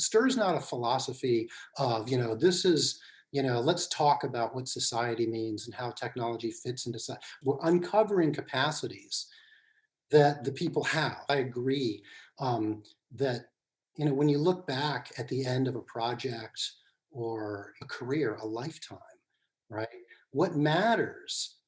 STIR is not a philosophy of, this is, let's talk about what society means and how technology fits into society. We're uncovering capacities that the people have. I agree that, when you look back at the end of a project or a career, a lifetime, right? What matters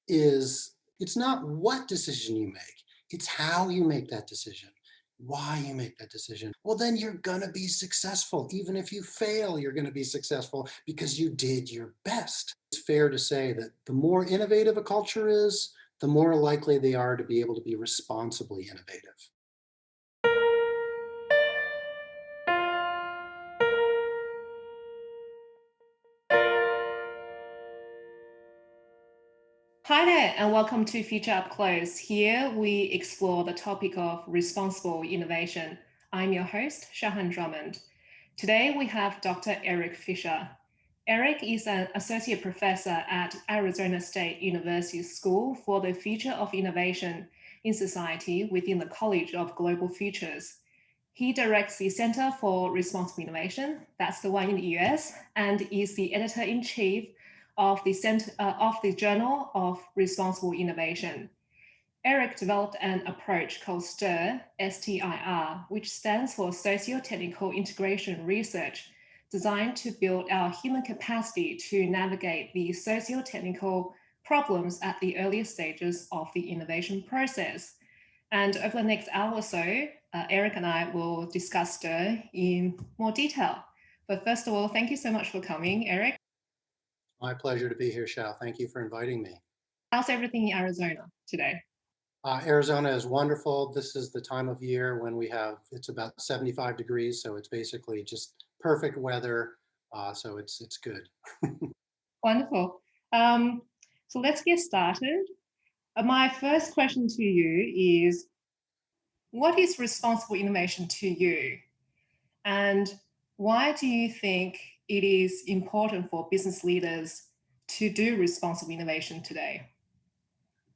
is it's not what decision you make, it's how you make that decision, why you make that decision. Well, then you're gonna be successful. Even if you fail, you're gonna be successful because you did your best. It's fair to say that the more innovative a culture is, the more likely they are to be able to be responsibly innovative. Hi there, and welcome to Future Up Close. Here we explore the topic of responsible innovation. I'm your host, Shahan Drummond. Today we have Dr. Eric Fisher. Eric is an associate professor at Arizona State University School for the Future of Innovation in Society within the College of Global Futures. He directs the Center for Responsible Innovation, that's the one in the US, and is the editor in chief of the Journal of Responsible Innovation. Eric developed an approach called STIR, STIR, which stands for Socio-Technical Integration Research, designed to build our human capacity to navigate the socio-technical problems at the earliest stages of the innovation process. And over the next hour or so, Eric and I will discuss STIR in more detail. But first of all, thank you so much for coming, Eric. My pleasure to be here, Shao. Thank you for inviting me. How's everything in Arizona today? Arizona is wonderful. This is the time of year when it's about 75 degrees, so it's basically just perfect weather. So it's good. Wonderful. Um, so let's get started. My first question to you is, what is responsible innovation to you? And why do you think it is important for business leaders to do responsible innovation today?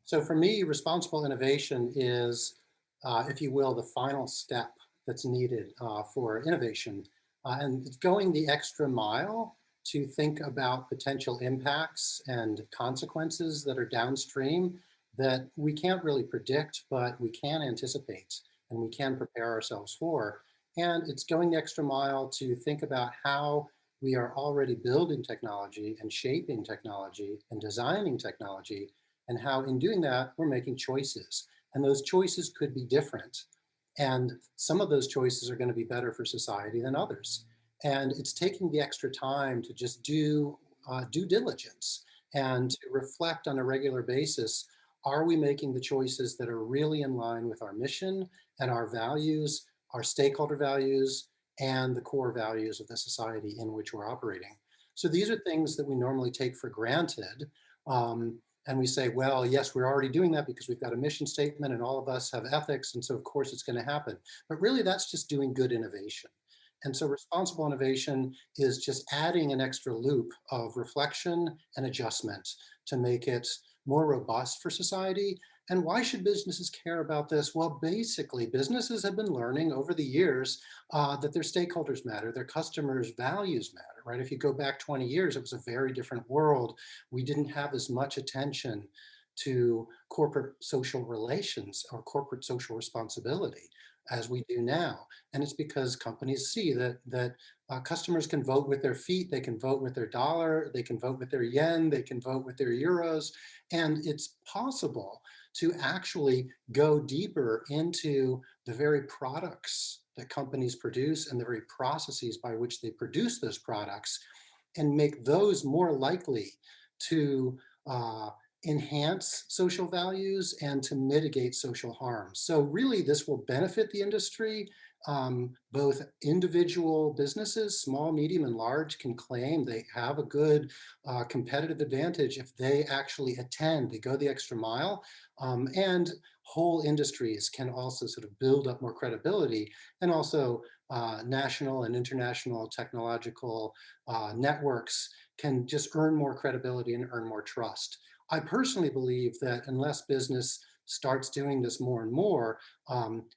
So for me, responsible innovation is, if you will, the final step that's needed for innovation. And it's going the extra mile to think about potential impacts and consequences that are downstream that we can't really predict, but we can anticipate and we can prepare ourselves for. And it's going the extra mile to think about how we are already building technology and shaping technology and designing technology, and how in doing that, we're making choices. And those choices could be different. And some of those choices are going to be better for society than others. And it's taking the extra time to just do due diligence and to reflect on a regular basis. Are we making the choices that are really in line with our mission and our values, our stakeholder values, and the core values of the society in which we're operating? So these are things that we normally take for granted. And we say, well, yes, we're already doing that because we've got a mission statement and all of us have ethics, and so of course it's going to happen. But really, that's just doing good innovation. And so responsible innovation is just adding an extra loop of reflection and adjustment to make it more robust for society. And why should businesses care about this? Well, basically, businesses have been learning over the years that their stakeholders matter, their customers' values matter, right? If you go back 20 years, it was a very different world. We didn't have as much attention to corporate social relations or corporate social responsibility as we do now. And it's because companies see that customers can vote with their feet, they can vote with their dollar, they can vote with their yen, they can vote with their euros. And it's possible to actually go deeper into the very products that companies produce and the very processes by which they produce those products, and make those more likely to enhance social values and to mitigate social harm. So really, this will benefit the industry. Both individual businesses, small, medium, and large, can claim they have a good competitive advantage if they actually attend, they go the extra mile. And whole industries can also sort of build up more credibility, and also national and international technological networks can just earn more credibility and earn more trust. I personally believe that unless business starts doing this more and more,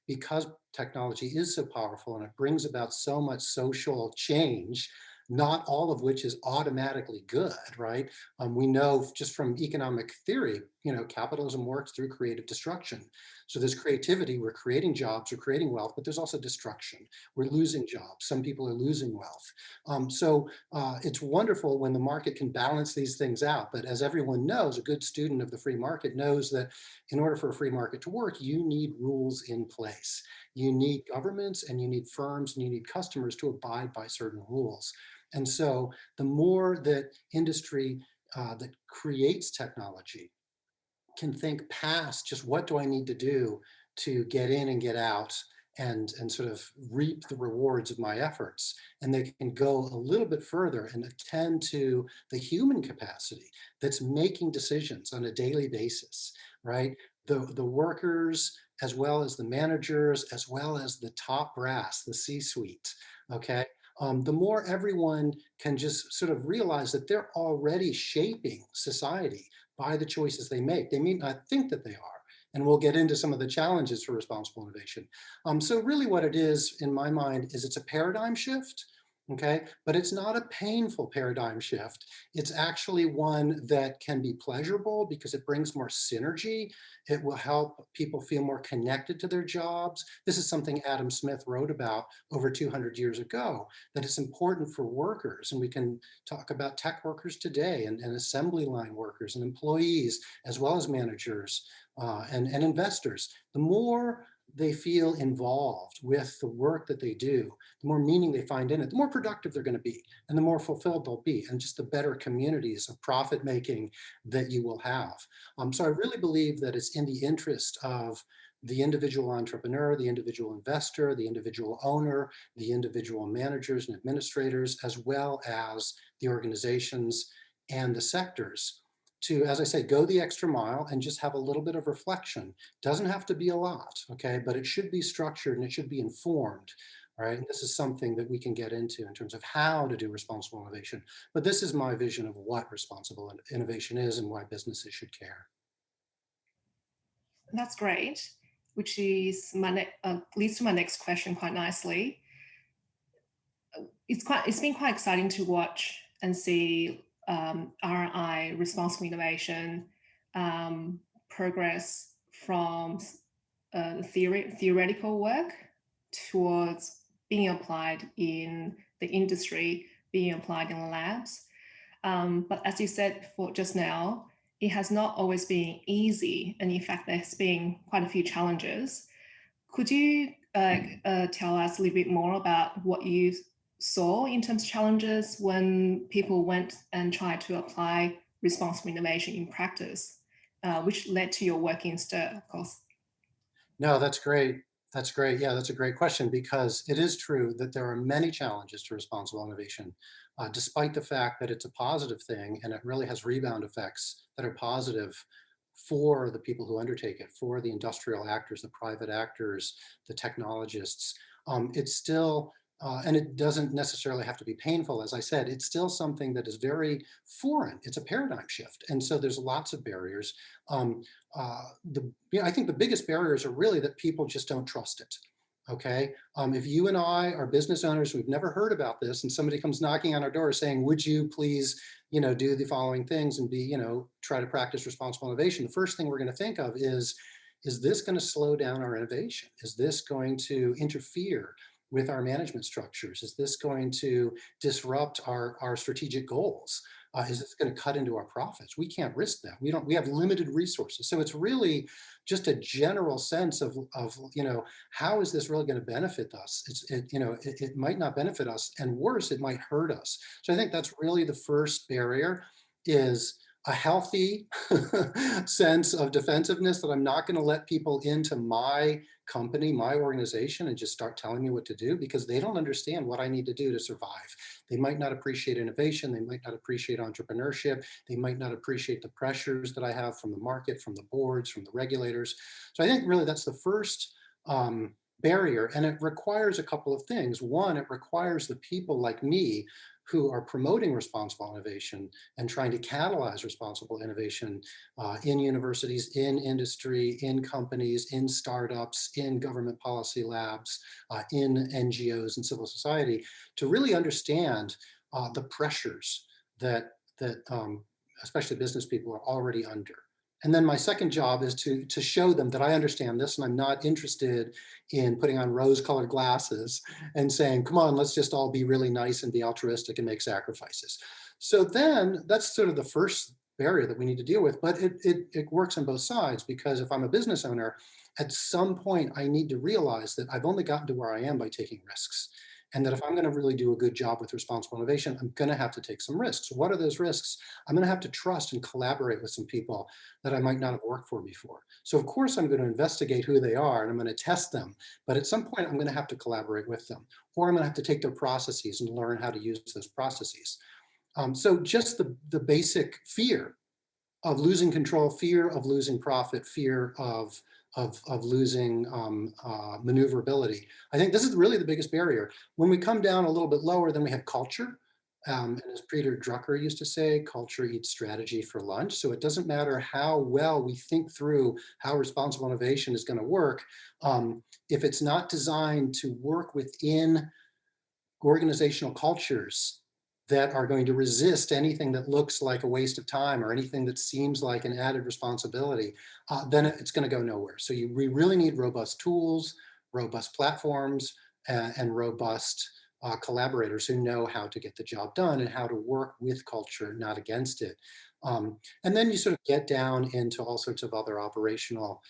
because technology is so powerful and it brings about so much social change, not all of which is automatically good, right? We know just from economic theory, capitalism works through creative destruction. So there's creativity, we're creating jobs, we're creating wealth, but there's also destruction. We're losing jobs. Some people are losing wealth. It's wonderful when the market can balance these things out. But as everyone knows, a good student of the free market knows that in order for a free market to work, you need rules in place. You need governments and you need firms and you need customers to abide by certain rules. And so the more that industry that creates technology can think past just what do I need to do to get in and get out and sort of reap the rewards of my efforts. And they can go a little bit further and attend to the human capacity that's making decisions on a daily basis, right? The workers, as well as the managers, as well as the top brass, the C-suite, okay? The more everyone can just sort of realize that they're already shaping society by the choices they make. They may not think that they are. And we'll get into some of the challenges for responsible innovation. So really what it is, in my mind, is it's a paradigm shift, okay? But it's not a painful paradigm shift. It's actually one that can be pleasurable because it brings more synergy. It will help people feel more connected to their jobs. This is something Adam Smith wrote about over 200 years ago, that it's important for workers. And we can talk about tech workers today and assembly line workers and employees, as well as managers and investors. The more they feel involved with the work that they do, the more meaning they find in it, the more productive they're going to be, and the more fulfilled they'll be, and just the better communities of profit making that you will have. So I really believe that it's in the interest of the individual entrepreneur, the individual investor, the individual owner, the individual managers and administrators, as well as the organizations and the sectors to, as I say, go the extra mile and just have a little bit of reflection. Doesn't have to be a lot, okay? But it should be structured and it should be informed, right? And this is something that we can get into in terms of how to do responsible innovation. But this is my vision of what responsible innovation is and why businesses should care. That's great, which is leads to my next question quite nicely. It's been quite exciting to watch and see RI, responsible innovation, progress from theoretical work towards being applied in the industry, being applied in labs. But as you said for just now, it has not always been easy. And in fact, there's been quite a few challenges. Could you tell us a little bit more about what you saw in terms of challenges when people went and tried to apply responsible innovation in practice, which led to your work in STIR, of course? No, that's great. That's great. Yeah, that's a great question because it is true that there are many challenges to responsible innovation, despite the fact that it's a positive thing and it really has rebound effects that are positive for the people who undertake it, for the industrial actors, the private actors, the technologists. It's still, and it doesn't necessarily have to be painful, as I said, it's still something that is very foreign. It's a paradigm shift. And so there's lots of barriers. I think the biggest barriers are really that people just don't trust it. Okay. If you and I are business owners, we've never heard about this, and somebody comes knocking on our door saying, would you please, do the following things and be, try to practice responsible innovation. The first thing we're going to think of is this going to slow down our innovation? Is this going to interfere with our management structures? Is this going to disrupt our strategic goals? Is this going to cut into our profits? We can't risk that. We have limited resources. So it's really just a general sense of how is this really going to benefit us? It might not benefit us, and worse, it might hurt us. So I think that's really the first barrier, is a healthy sense of defensiveness, that I'm not going to let people into my company, my organization, and just start telling me what to do, because they don't understand what I need to do to survive. They might not appreciate innovation. They might not appreciate entrepreneurship. They might not appreciate the pressures that I have from the market, from the boards, from the regulators. So I think really that's the first barrier, and it requires a couple of things. One, it requires the people like me who are promoting responsible innovation and trying to catalyze responsible innovation in universities, in industry, in companies, in startups, in government policy labs, in NGOs and civil society, to really understand the pressures that especially business people are already under. And then my second job is to show them that I understand this and I'm not interested in putting on rose-colored glasses and saying, come on, let's just all be really nice and be altruistic and make sacrifices. So then that's sort of the first barrier that we need to deal with, but it works on both sides, because if I'm a business owner, at some point I need to realize that I've only gotten to where I am by taking risks. And that if I'm going to really do a good job with responsible innovation, I'm going to have to take some risks. What are those risks? I'm going to have to trust and collaborate with some people that I might not have worked for before. So of course I'm going to investigate who they are and I'm going to test them. But at some point I'm going to have to collaborate with them, or I'm going to have to take their processes and learn how to use those processes. So just the basic fear of losing control, fear of losing profit, fear of losing maneuverability. I think this is really the biggest barrier. When we come down a little bit lower, then we have culture. And as Peter Drucker used to say, culture eats strategy for lunch. So it doesn't matter how well we think through how responsible innovation is going to work. If it's not designed to work within organizational cultures that are going to resist anything that looks like a waste of time or anything that seems like an added responsibility, then it's going to go nowhere. So we really need robust tools, robust platforms, and robust collaborators who know how to get the job done and how to work with culture, not against it. And then you sort of get down into all sorts of other operational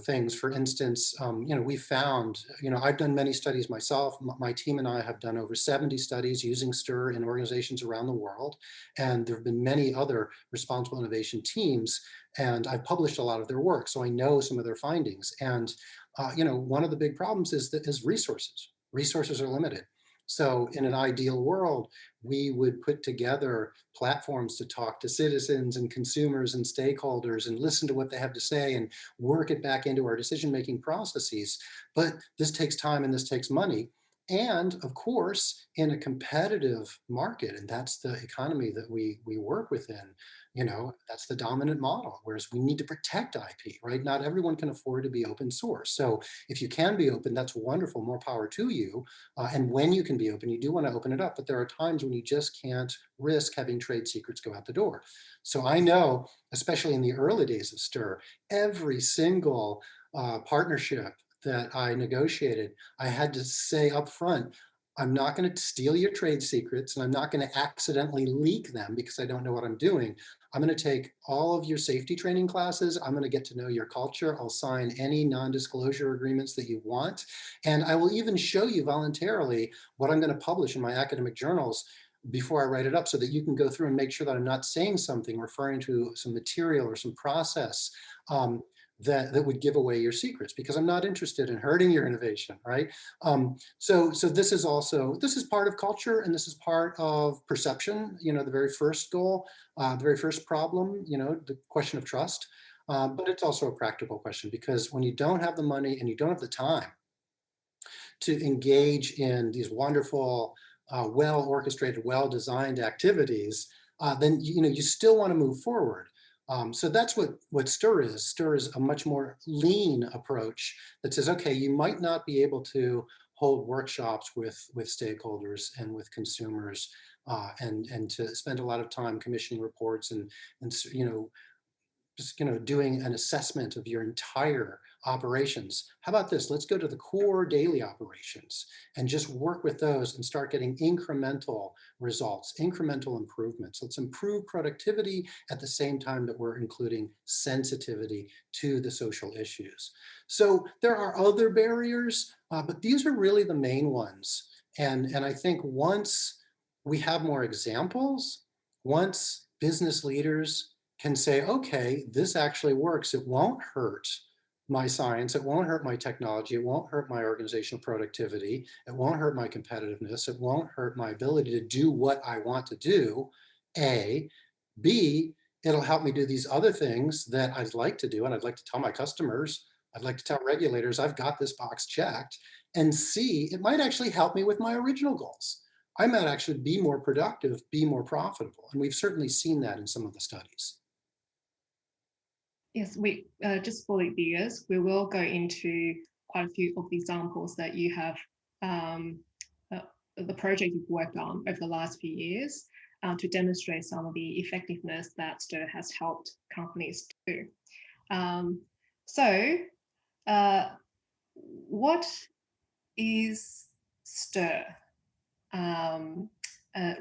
things. For instance, we found, I've done many studies myself. My team and I have done over 70 studies using STIR in organizations around the world. And there have been many other responsible innovation teams, and I've published a lot of their work. So I know some of their findings. And, one of the big problems is resources. Resources are limited. So in an ideal world, we would put together platforms to talk to citizens and consumers and stakeholders and listen to what they have to say and work it back into our decision-making processes. But this takes time and this takes money. And of course, in a competitive market, and that's the economy that we work within, that's the dominant model, whereas we need to protect IP, right? Not everyone can afford to be open source. So if you can be open, that's wonderful, more power to you. And when you can be open, you do want to open it up, but there are times when you just can't risk having trade secrets go out the door. So I know, especially in the early days of STIR, every single partnership that I negotiated, I had to say up front, I'm not going to steal your trade secrets and I'm not going to accidentally leak them because I don't know what I'm doing. I'm going to take all of your safety training classes. I'm going to get to know your culture. I'll sign any non-disclosure agreements that you want. And I will even show you voluntarily what I'm going to publish in my academic journals before I write it up, so that you can go through and make sure that I'm not saying something referring to some material or some process that would give away your secrets, because I'm not interested in hurting your innovation, right? So this is part of culture, and this is part of perception. The very first goal, the very first problem, the question of trust. But it's also a practical question, because when you don't have the money and you don't have the time to engage in these wonderful, well-orchestrated, well-designed activities, then you still want to move forward. So that's what STIR is. STIR is a much more lean approach that says, okay, you might not be able to hold workshops with stakeholders and with consumers, and to spend a lot of time commissioning reports and just doing an assessment of your entire operations. How about this? Let's go to the core daily operations and just work with those and start getting incremental results, incremental improvements. Let's improve productivity at the same time that we're including sensitivity to the social issues. So there are other barriers, but these are really the main ones. And I think once we have more examples, once business leaders can say, okay, this actually works. It won't hurt my science. It won't hurt my technology. It won't hurt my organizational productivity. It won't hurt my competitiveness. It won't hurt my ability to do what I want to do. A. B, it'll help me do these other things that I'd like to do. And I'd like to tell my customers, I'd like to tell regulators, I've got this box checked. And C, it might actually help me with my original goals. I might actually be more productive, be more profitable. And we've certainly seen that in some of the studies. Yes, we just for the viewers, we will go into quite a few of the examples that you have, um, uh, the project you've worked on over the last few years to demonstrate some of the effectiveness that STIR has helped companies do. Um, so, uh, what is STIR? Um, uh,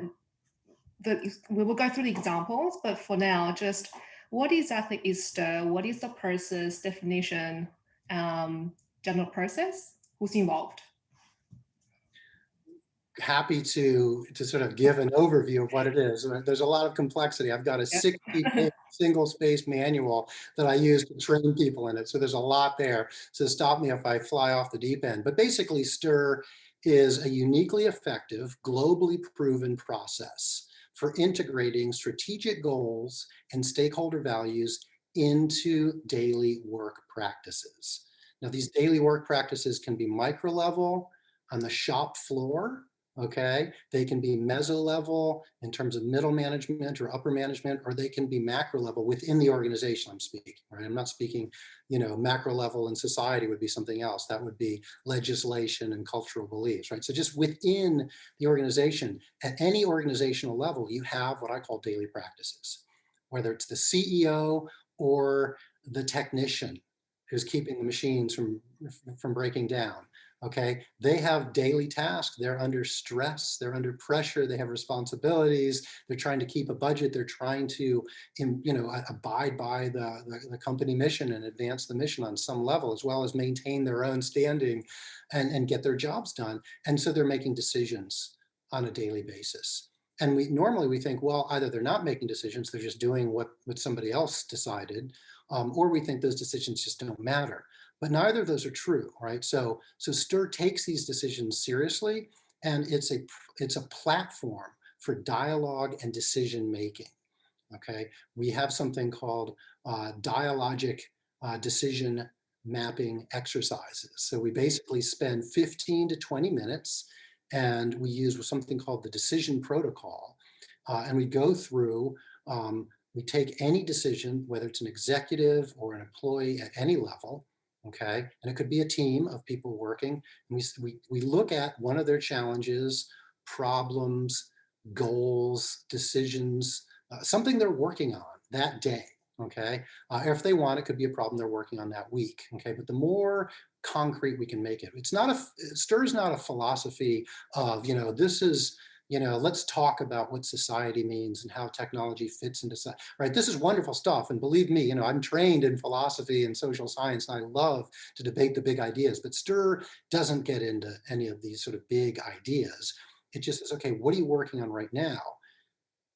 we will go through the examples, but for now, just what exactly is STIR? What is the process, definition, general process? Who's involved? Happy to sort of give an overview of what it is. There's a lot of complexity. I've got a Yeah. 60-page single-space manual that I use to train people in it. So there's a lot there. So stop me if I fly off the deep end. But basically, STIR is a uniquely effective, globally proven process for integrating strategic goals and stakeholder values into daily work practices. Now, these daily work practices can be micro level on the shop floor. Okay, they can be meso level in terms of middle management or upper management, or they can be macro level within the organization. I'm speaking, right? I'm not speaking, macro level in society would be something else. That would be legislation and cultural beliefs, right? So just within the organization, at any organizational level, you have what I call daily practices, whether it's the CEO or the technician who's keeping the machines from breaking down. Okay, they have daily tasks. They're under stress. They're under pressure. They have responsibilities. They're trying to keep a budget. They're trying to, abide by the company mission and advance the mission on some level, as well as maintain their own standing and get their jobs done. And so they're making decisions on a daily basis. And we think, well, either they're not making decisions, they're just doing what somebody else decided, or we think those decisions just don't matter. But neither of those are true, right? So STIR takes these decisions seriously, and it's a platform for dialogue and decision making. Okay, we have something called dialogic decision mapping exercises. So we basically spend 15 to 20 minutes, and we use something called the decision protocol, and we go through. We take any decision, whether it's an executive or an employee at any level, okay, and it could be a team of people working, and we look at one of their challenges, problems, goals, decisions, something they're working on that day, okay? If they want, it could be a problem they're working on that week, okay? But the more concrete we can make it, STIR is not a philosophy of, this is, let's talk about what society means and how technology fits into society, right? This is wonderful stuff. And believe me, I'm trained in philosophy and social science, and I love to debate the big ideas, but STIR doesn't get into any of these sort of big ideas. It just says, okay, what are you working on right now?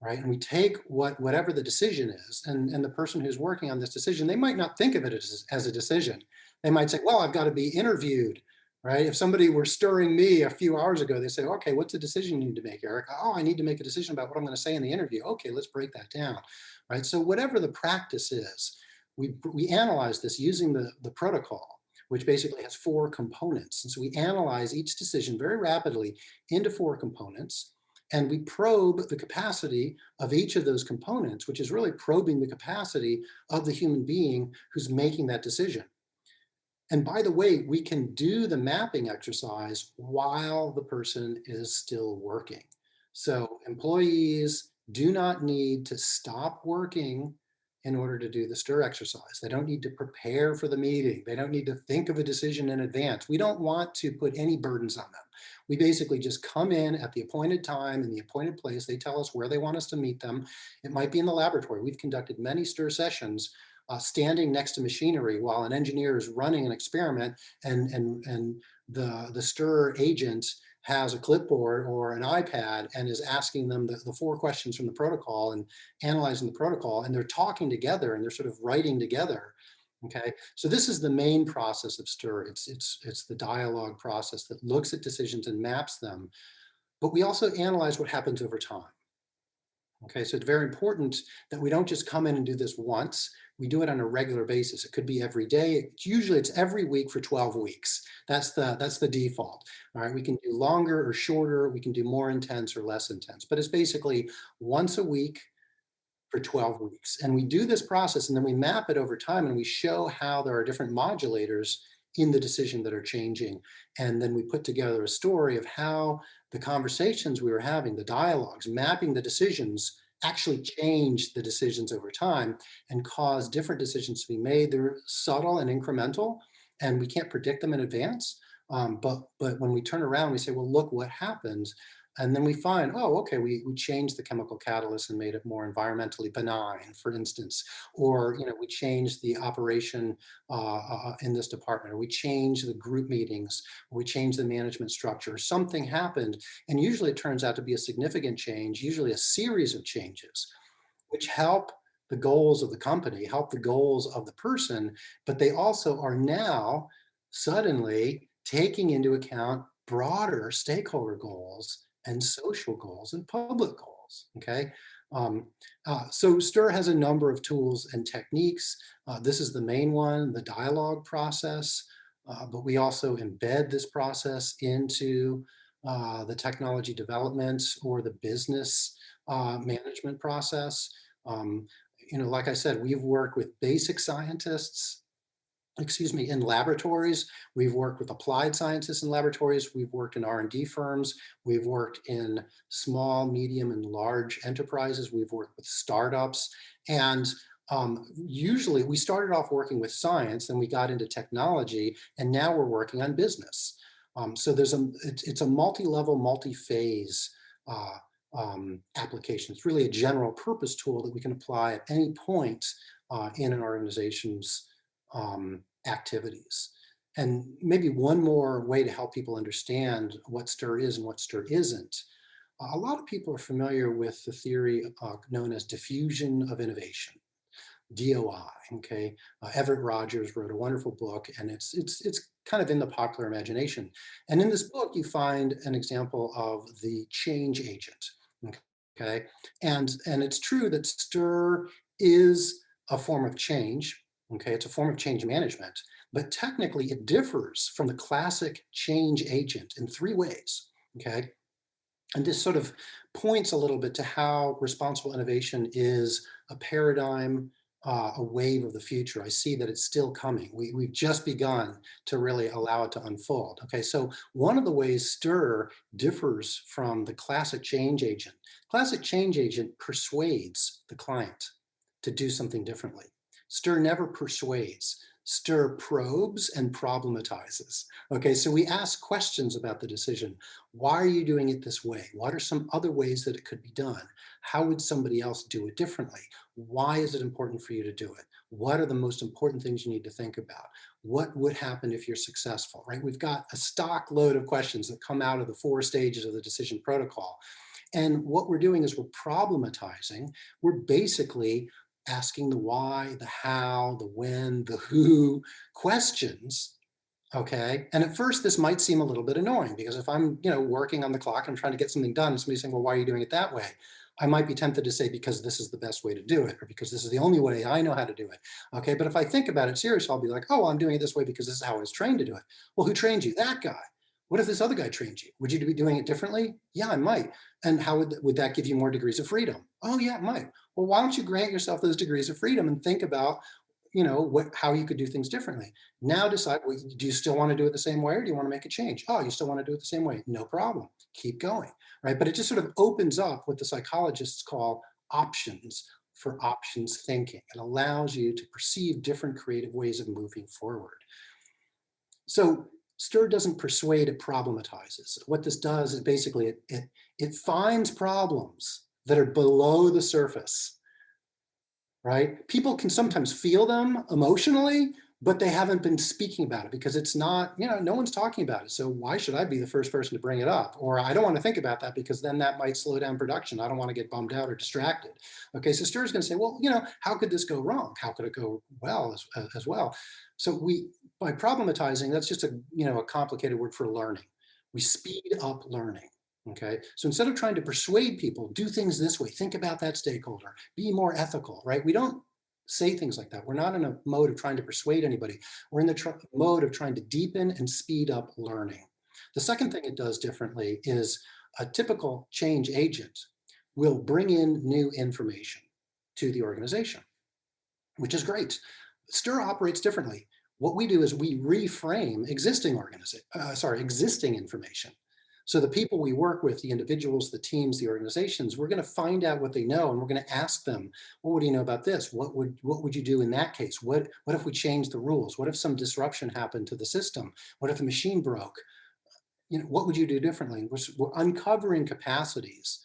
Right? And we take whatever the decision is, and the person who's working on this decision, they might not think of it as a decision. They might say, well, I've got to be interviewed, right? If somebody were stirring me a few hours ago, they say, okay, what's the decision you need to make, Eric? Oh, I need to make a decision about what I'm going to say in the interview. Okay, let's break that down, right? So whatever the practice is, we analyze this using the protocol, which basically has 4 components. And so we analyze each decision very rapidly into 4 components. And we probe the capacity of each of those components, which is really probing the capacity of the human being who's making that decision. And by the way, we can do the mapping exercise while the person is still working. So employees do not need to stop working in order to do the STIR exercise. They don't need to prepare for the meeting. They don't need to think of a decision in advance. We don't want to put any burdens on them. We basically just come in at the appointed time in the appointed place. They tell us where they want us to meet them. It might be in the laboratory. We've conducted many STIR sessions standing next to machinery while an engineer is running an experiment, and the STIR agent has a clipboard or an iPad and is asking them the 4 questions from the protocol and analyzing the protocol, and they're talking together and they're sort of writing together. Okay, so this is the main process of STIR. It's the dialogue process that looks at decisions and maps them, but we also analyze what happens over time. Okay, so it's very important that we don't just come in and do this once. We do it on a regular basis. It could be every day. It's every week for 12 weeks. That's the default. All right, we can do longer or shorter. We can do more intense or less intense, but it's basically once a week for 12 weeks. And we do this process and then we map it over time and we show how there are different modulators in the decision that are changing. And then we put together a story of how the conversations we were having, the dialogues, mapping the decisions actually changed the decisions over time and caused different decisions to be made. They're subtle and incremental, and we can't predict them in advance. But when we turn around, we say, well, look what happened. And then we find, oh, okay, we changed the chemical catalyst and made it more environmentally benign, for instance, or we changed the operation in this department, or we changed the group meetings, or we changed the management structure, or something happened. And usually it turns out to be a significant change, usually a series of changes, which help the goals of the company, help the goals of the person, but they also are now suddenly taking into account broader stakeholder goals and social goals and public goals, okay? So STIR has a number of tools and techniques. This is the main one, the dialogue process, but we also embed this process into the technology development or the business management process. Like I said, we've worked with basic scientists, in laboratories. We've worked with applied scientists in laboratories. We've worked in R&D firms. We've worked in small, medium, and large enterprises. We've worked with startups. And usually we started off working with science, then we got into technology, and now we're working on business. So it's a multi-level, multi-phase application. It's really a general purpose tool that we can apply at any point in an organization's activities. And maybe one more way to help people understand what STIR is and what STIR isn't. A lot of people are familiar with the theory known as diffusion of innovation, DOI. Okay, Everett Rogers wrote a wonderful book, and it's kind of in the popular imagination. And in this book, you find an example of the change agent. Okay, and it's true that STIR is a form of change. Okay, it's a form of change management, but technically it differs from the classic change agent in three ways. Okay, and this sort of points a little bit to how responsible innovation is a paradigm, a wave of the future. I see that it's still coming. We've just begun to really allow it to unfold. Okay, so one of the ways STIR differs from the classic change agent. Classic change agent persuades the client to do something differently. STIR never persuades. STIR probes and problematizes. Okay, so we ask questions about the decision. Why are you doing it this way? What are some other ways that it could be done? How would somebody else do it differently? Why is it important for you to do it? What are the most important things you need to think about? What would happen if you're successful, right? We've got a stock load of questions that come out of the 4 stages of the decision protocol. And what we're doing is we're problematizing. We're basically asking the why, the how, the when, the who questions. Okay, and at first this might seem a little bit annoying, because if I'm working on the clock, I'm trying to get something done, and somebody's saying, well, why are you doing it that way? I might be tempted to say, because this is the best way to do it, or because this is the only way I know how to do it. Okay, but if I think about it seriously, I'll be like, oh, well, I'm doing it this way because this is how I was trained to do it. Well, who trained you? That guy. What if this other guy trained you? Would you be doing it differently? Yeah, I might. And how would that give you more degrees of freedom? Oh yeah, it might. Well, why don't you grant yourself those degrees of freedom and think about how you could do things differently. Now decide, well, do you still want to do it the same way, or do you want to make a change? Oh, you still want to do it the same way? No problem. Keep going, right? But it just sort of opens up what the psychologists call options for options thinking. It allows you to perceive different creative ways of moving forward. So STIR doesn't persuade, it problematizes. What this does is basically it finds problems that are below the surface, right? People can sometimes feel them emotionally, but they haven't been speaking about it because it's not, no one's talking about it. So why should I be the first person to bring it up? Or I don't want to think about that because then that might slow down production. I don't want to get bummed out or distracted. Okay, so STIR is going to say, well, how could this go wrong? How could it go well as well? So by problematizing, that's just a complicated word for learning. We speed up learning. Okay, so instead of trying to persuade people, do things this way, think about that stakeholder, be more ethical, right? We don't say things like that. We're not in a mode of trying to persuade anybody. We're in the mode of trying to deepen and speed up learning. The second thing it does differently is a typical change agent will bring in new information to the organization, which is great. Stir operates differently. What we do is we reframe existing information. So the people we work with, the individuals, the teams, the organizations, we're going to find out what they know, and we're going to ask them, well, what do you know about this? What would you do in that case? What if we change the rules? What if some disruption happened to the system? What if the machine broke? What would you do differently? We're uncovering capacities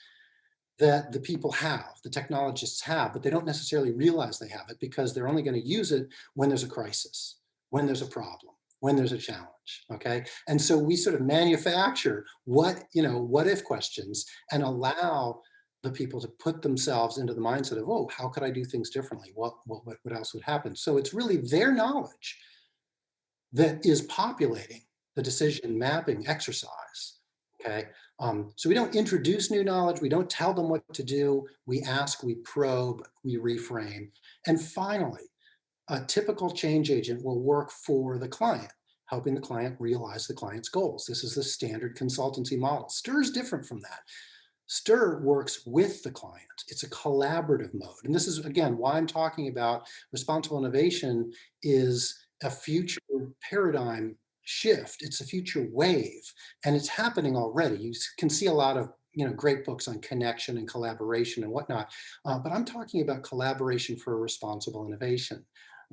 that the people have, the technologists have, but they don't necessarily realize they have it because they're only going to use it when there's a crisis, when there's a problem, when there's a challenge. Okay. And so we sort of manufacture what if questions and allow the people to put themselves into the mindset of, oh, how could I do things differently? What else would happen? So it's really their knowledge that is populating the decision mapping exercise. Okay. So we don't introduce new knowledge. We don't tell them what to do. We ask, we probe, we reframe. And finally, a typical change agent will work for the client, helping the client realize the client's goals. This is the standard consultancy model. Stir is different from that. Stir works with the client. It's a collaborative mode. And this is, again, why I'm talking about responsible innovation is a future paradigm shift. It's a future wave, and it's happening already. You can see a lot of great books on connection and collaboration and whatnot, but I'm talking about collaboration for responsible innovation.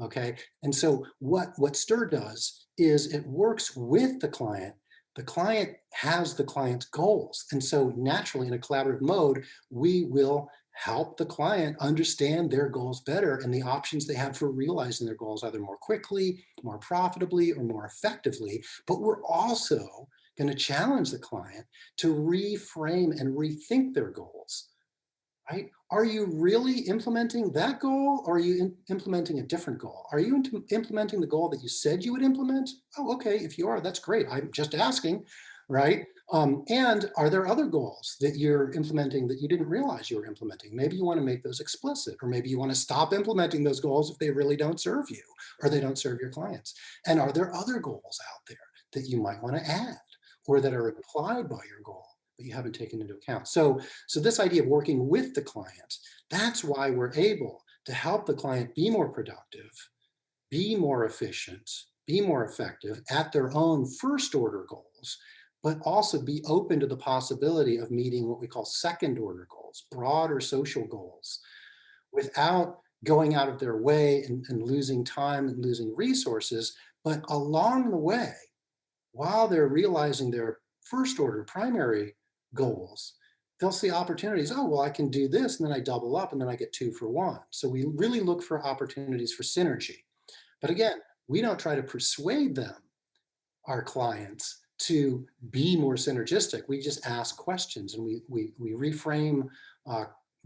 Okay, and so what Stir does is it works with the client. The client has the client's goals, and so naturally, in a collaborative mode, we will help the client understand their goals better and the options they have for realizing their goals either more quickly, more profitably, or more effectively. But we're also going to challenge the client to reframe and rethink their goals, right? Are you really implementing that goal, or are you implementing a different goal? Are you implementing the goal that you said you would implement? Oh, okay, if you are, that's great. I'm just asking, right? And are there other goals that you're implementing that you didn't realize you were implementing? Maybe you want to make those explicit, or maybe you want to stop implementing those goals if they really don't serve you or they don't serve your clients. And are there other goals out there that you might want to add or that are implied by your goal but you haven't taken into account? So this idea of working with the client, that's why we're able to help the client be more productive, be more efficient, be more effective at their own first order goals, but also be open to the possibility of meeting what we call second order goals, broader social goals, without going out of their way and losing time and losing resources. But along the way, while they're realizing their first order primary goals, they'll see opportunities. Oh, well, I can do this, and then I double up, and then I get 2 for 1. So we really look for opportunities for synergy. But again, we don't try to persuade them, our clients, to be more synergistic. We just ask questions, and we reframe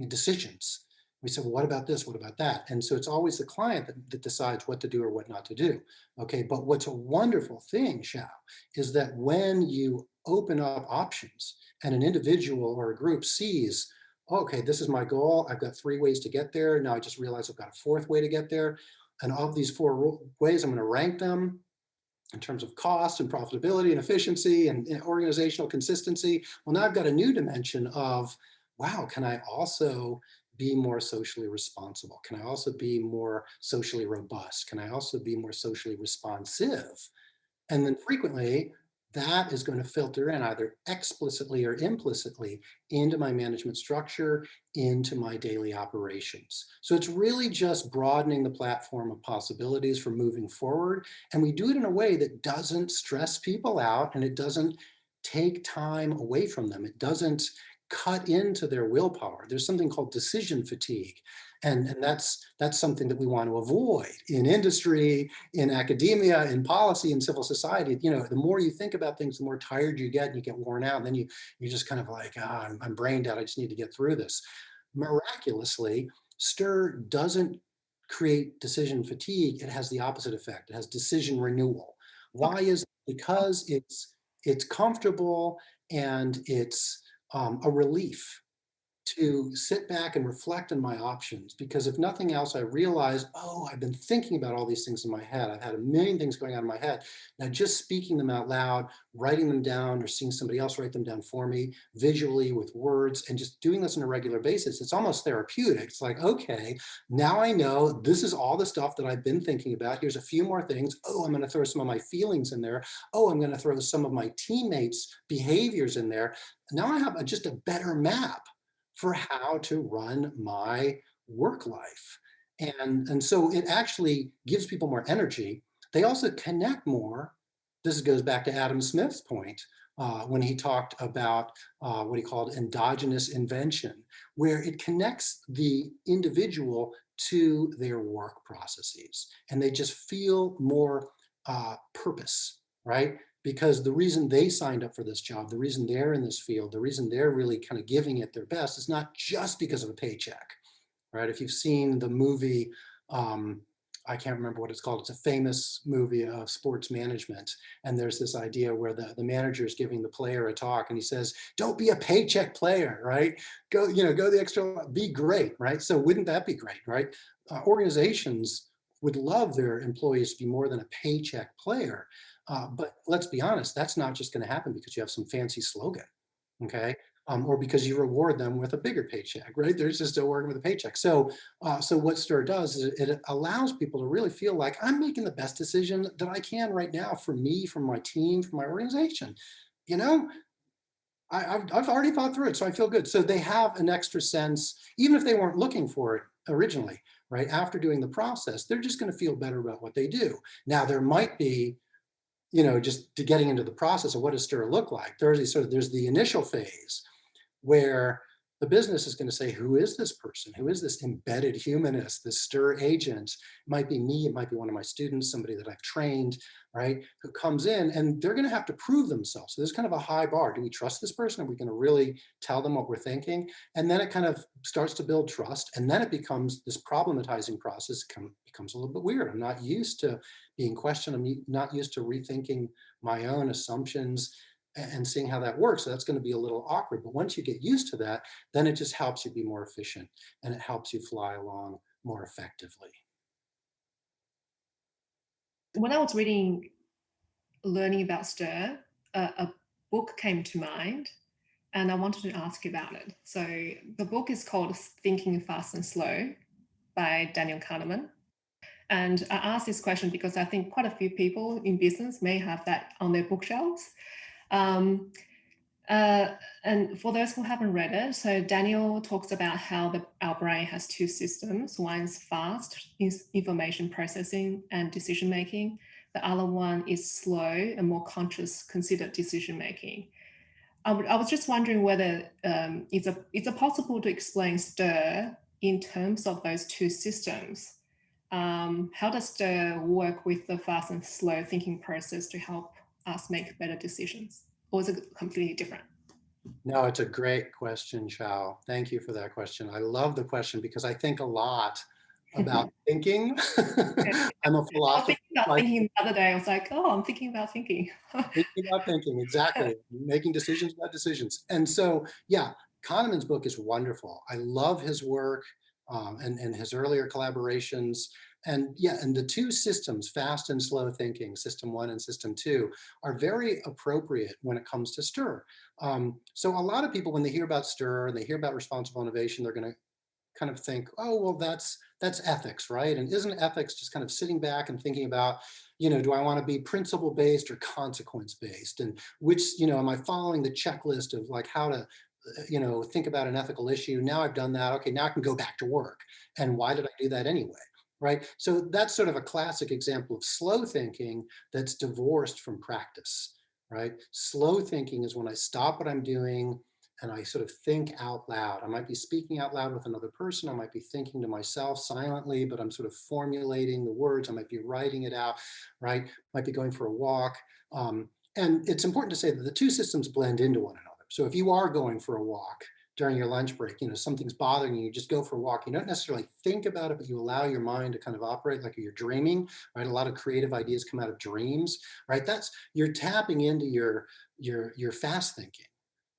decisions. We say, well, what about this? What about that? And so it's always the client that decides what to do or what not to do. Okay, but what's a wonderful thing, Xiao, is that when you open up options and an individual or a group sees, okay, this is my goal. I've got 3 ways to get there. Now I just realized I've got a 4th way to get there. And of these 4 ways, I'm going to rank them in terms of cost and profitability and efficiency and organizational consistency. Well, now I've got a new dimension of, wow, can I also be more socially responsible? Can I also be more socially robust? Can I also be more socially responsive? And then frequently, that is going to filter in either explicitly or implicitly into my management structure, into my daily operations. So it's really just broadening the platform of possibilities for moving forward. And we do it in a way that doesn't stress people out, and it doesn't take time away from them. It doesn't cut into their willpower. There's something called decision fatigue. And that's something that we want to avoid in industry, in academia, in policy, in civil society. The more you think about things, the more tired you get, and you get worn out. And then you're just kind of like, I'm brain dead. I just need to get through this. Miraculously, Stir doesn't create decision fatigue. It has the opposite effect. It has decision renewal. Why is it? Because it's comfortable, and it's a relief. to sit back and reflect on my options, because if nothing else, I realize, oh, I've been thinking about all these things in my head. I've had a million things going on in my head. Now, just speaking them out loud, writing them down, or seeing somebody else write them down for me visually with words, and just doing this on a regular basis, it's almost therapeutic. It's like, okay, now I know this is all the stuff that I've been thinking about. Here's a few more things. Oh, I'm going to throw some of my feelings in there. Oh, I'm going to throw some of my teammates' behaviors in there. Now I have just a better map for how to run my work life. And so it actually gives people more energy. They also connect more. This goes back to Adam Smith's point when he talked about what he called endogenous invention, where it connects the individual to their work processes, and they just feel more purpose, right? Because the reason they signed up for this job, the reason they're in this field, the reason they're really kind of giving it their best is not just because of a paycheck, right? If you've seen the movie, um, I can't remember what it's called. It's a famous movie of sports management. And there's this idea where the manager is giving the player a talk and he says, don't be a paycheck player, right? Go, go the extra, be great, right? So wouldn't that be great, right? Organizations would love their employees to be more than a paycheck player. But let's be honest, that's not just going to happen because you have some fancy slogan, okay? Or because you reward them with a bigger paycheck, right? There's just still working with a paycheck. So what Stir does is it allows people to really feel like I'm making the best decision that I can right now for me, for my team, for my organization. You know, I've already thought through it, so I feel good. So they have an extra sense, even if they weren't looking for it originally, right? After doing the process, they're just going to feel better about what they do. Now, there might be just to getting into the process of what does Stir look like. There's the initial phase where the business is going to say, who is this person? Who is this embedded humanist, this Stir agent? It might be me, it might be one of my students, somebody that I've trained, right? Who comes in and they're going to have to prove themselves. So there's kind of a high bar. Do we trust this person? Are we going to really tell them what we're thinking? And then it kind of starts to build trust. And then it becomes this problematizing process becomes a little bit weird. I'm not used to being questioned. I'm not used to rethinking my own assumptions and seeing how that works. So that's going to be a little awkward. But once you get used to that, then it just helps you be more efficient and it helps you fly along more effectively. When I was learning about Stir, a book came to mind and I wanted to ask you about it. So the book is called Thinking Fast and Slow by Daniel Kahneman. And I asked this question because I think quite a few people in business may have that on their bookshelves. Um, and for those who haven't read it, so Daniel talks about how our brain has two systems. One's fast information processing and decision making. The other one is slow and more conscious, considered decision making. I was just wondering whether it's a possible to explain Stir in terms of those two systems. How does Stir work with the fast and slow thinking process to help us make better decisions? Or is it completely different? No, it's a great question, Chao. Thank you for that question. I love the question because I think a lot about thinking. I'm a I was philosopher. thinking about Like thinking the other day. I was like, oh, I'm thinking about thinking. thinking about thinking, exactly. Making decisions about decisions. And so, yeah, Kahneman's book is wonderful. I love his work and his earlier collaborations. And yeah, and the two systems, fast and slow thinking, system one and system two, are very appropriate when it comes to Stir. So a lot of people, when they hear about Stir and they hear about responsible innovation, they're going to kind of think, oh, well, that's ethics, right? And isn't ethics just kind of sitting back and thinking about, do I want to be principle based or consequence based? And which, am I following the checklist of like how to, think about an ethical issue? Now I've done that. Okay, now I can go back to work. And why did I do that anyway? Right. So that's sort of a classic example of slow thinking that's divorced from practice, right? Slow thinking is when I stop what I'm doing and I sort of think out loud. I might be speaking out loud with another person. I might be thinking to myself silently, but I'm sort of formulating the words. I might be writing it out, right? Might be going for a walk. And it's important to say that the two systems blend into one another. So if you are going for a walk during your lunch break, something's bothering you, you just go for a walk. You don't necessarily think about it, but you allow your mind to kind of operate like you're dreaming, right? A lot of creative ideas come out of dreams, right? You're tapping into your fast thinking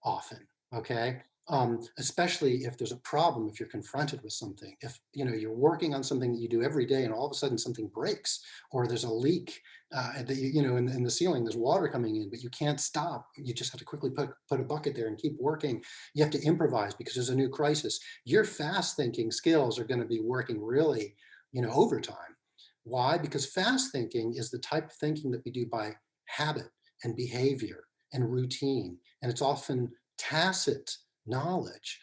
often. Okay. especially if there's a problem, if you're confronted with something, if you're working on something that you do every day and all of a sudden something breaks or there's a leak that in the ceiling, there's water coming in, but you can't stop. You just have to quickly put a bucket there and keep working. You have to improvise because there's a new crisis. Your fast thinking skills are going to be working really, overtime. Why? Because fast thinking is the type of thinking that we do by habit and behavior and routine. And it's often tacit knowledge,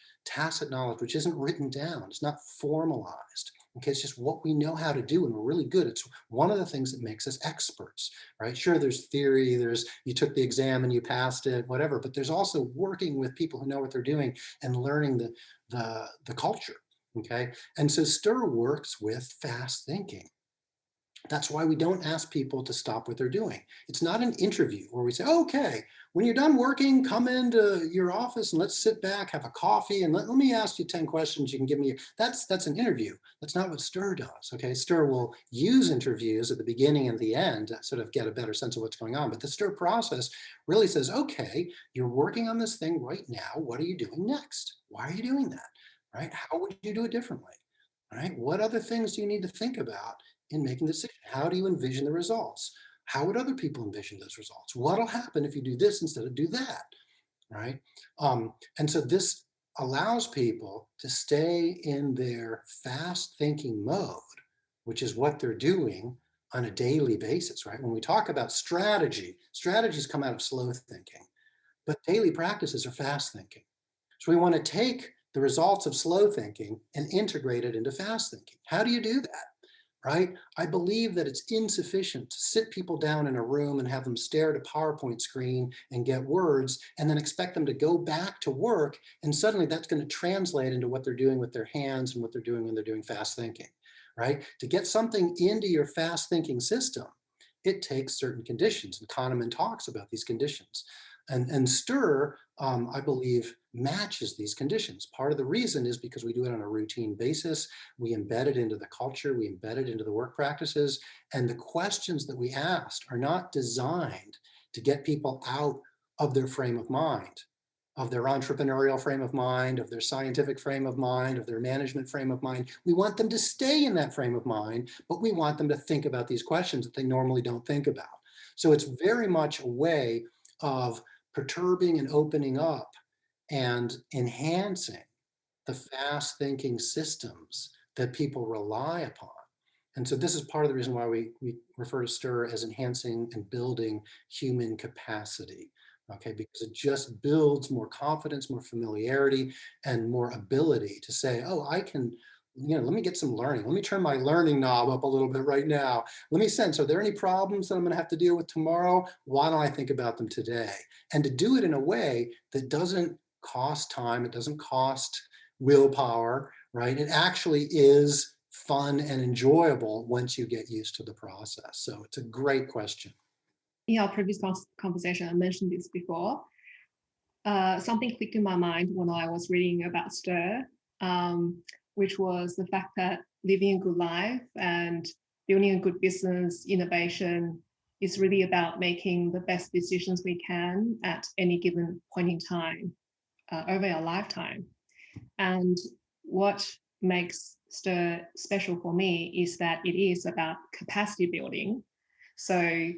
which isn't written down, it's not formalized. Okay, it's just what we know how to do, and we're really good. It's one of the things that makes us experts, right? Sure, there's theory, there's you took the exam and you passed it, whatever, but there's also working with people who know what they're doing and learning the culture. Okay, and so STIR works with fast thinking. That's why we don't ask people to stop what they're doing. It's not an interview where we say, okay, when you're done working, come into your office and let's sit back, have a coffee, and let me ask you 10 questions. You can give me, that's an interview. That's not what STIR does, okay? STIR will use interviews at the beginning and the end to sort of get a better sense of what's going on. But the STIR process really says, okay, you're working on this thing right now. What are you doing next? Why are you doing that, right? How would you do it differently, right? What other things do you need to think about in making the decision? How do you envision the results? How would other people envision those results? What'll happen if you do this instead of do that, right? And so this allows people to stay in their fast thinking mode, which is what they're doing on a daily basis, right? When we talk about strategies come out of slow thinking, but daily practices are fast thinking. So we want to take the results of slow thinking and integrate it into fast thinking. How do you do that? Right? I believe that it's insufficient to sit people down in a room and have them stare at a PowerPoint screen and get words and then expect them to go back to work. And suddenly that's going to translate into what they're doing with their hands and what they're doing when they're doing fast thinking, right? To get something into your fast thinking system, it takes certain conditions. And Kahneman talks about these conditions. And STIR, I believe, matches these conditions. Part of the reason is because we do it on a routine basis. We embed it into the culture, we embed it into the work practices, and the questions that we asked are not designed to get people out of their frame of mind, of their entrepreneurial frame of mind, of their scientific frame of mind, of their management frame of mind. We want them to stay in that frame of mind, but we want them to think about these questions that they normally don't think about. So it's very much a way of perturbing and opening up and enhancing the fast thinking systems that people rely upon. And so this is part of the reason why we refer to STIR as enhancing and building human capacity, okay? Because it just builds more confidence, more familiarity, and more ability to say, oh, I can, let me get some learning. Let me turn my learning knob up a little bit right now. Let me sense, are there any problems that I'm gonna have to deal with tomorrow? Why don't I think about them today? And to do it in a way that doesn't cost time, it doesn't cost willpower, right? It actually is fun and enjoyable once you get used to the process. So it's a great question. In our previous conversation, I mentioned this before. Something clicked in my mind when I was reading about STIR, which was the fact that living a good life and building a good business, innovation is really about making the best decisions we can at any given point in time over our lifetime. And what makes STIR special for me is that it is about capacity building. So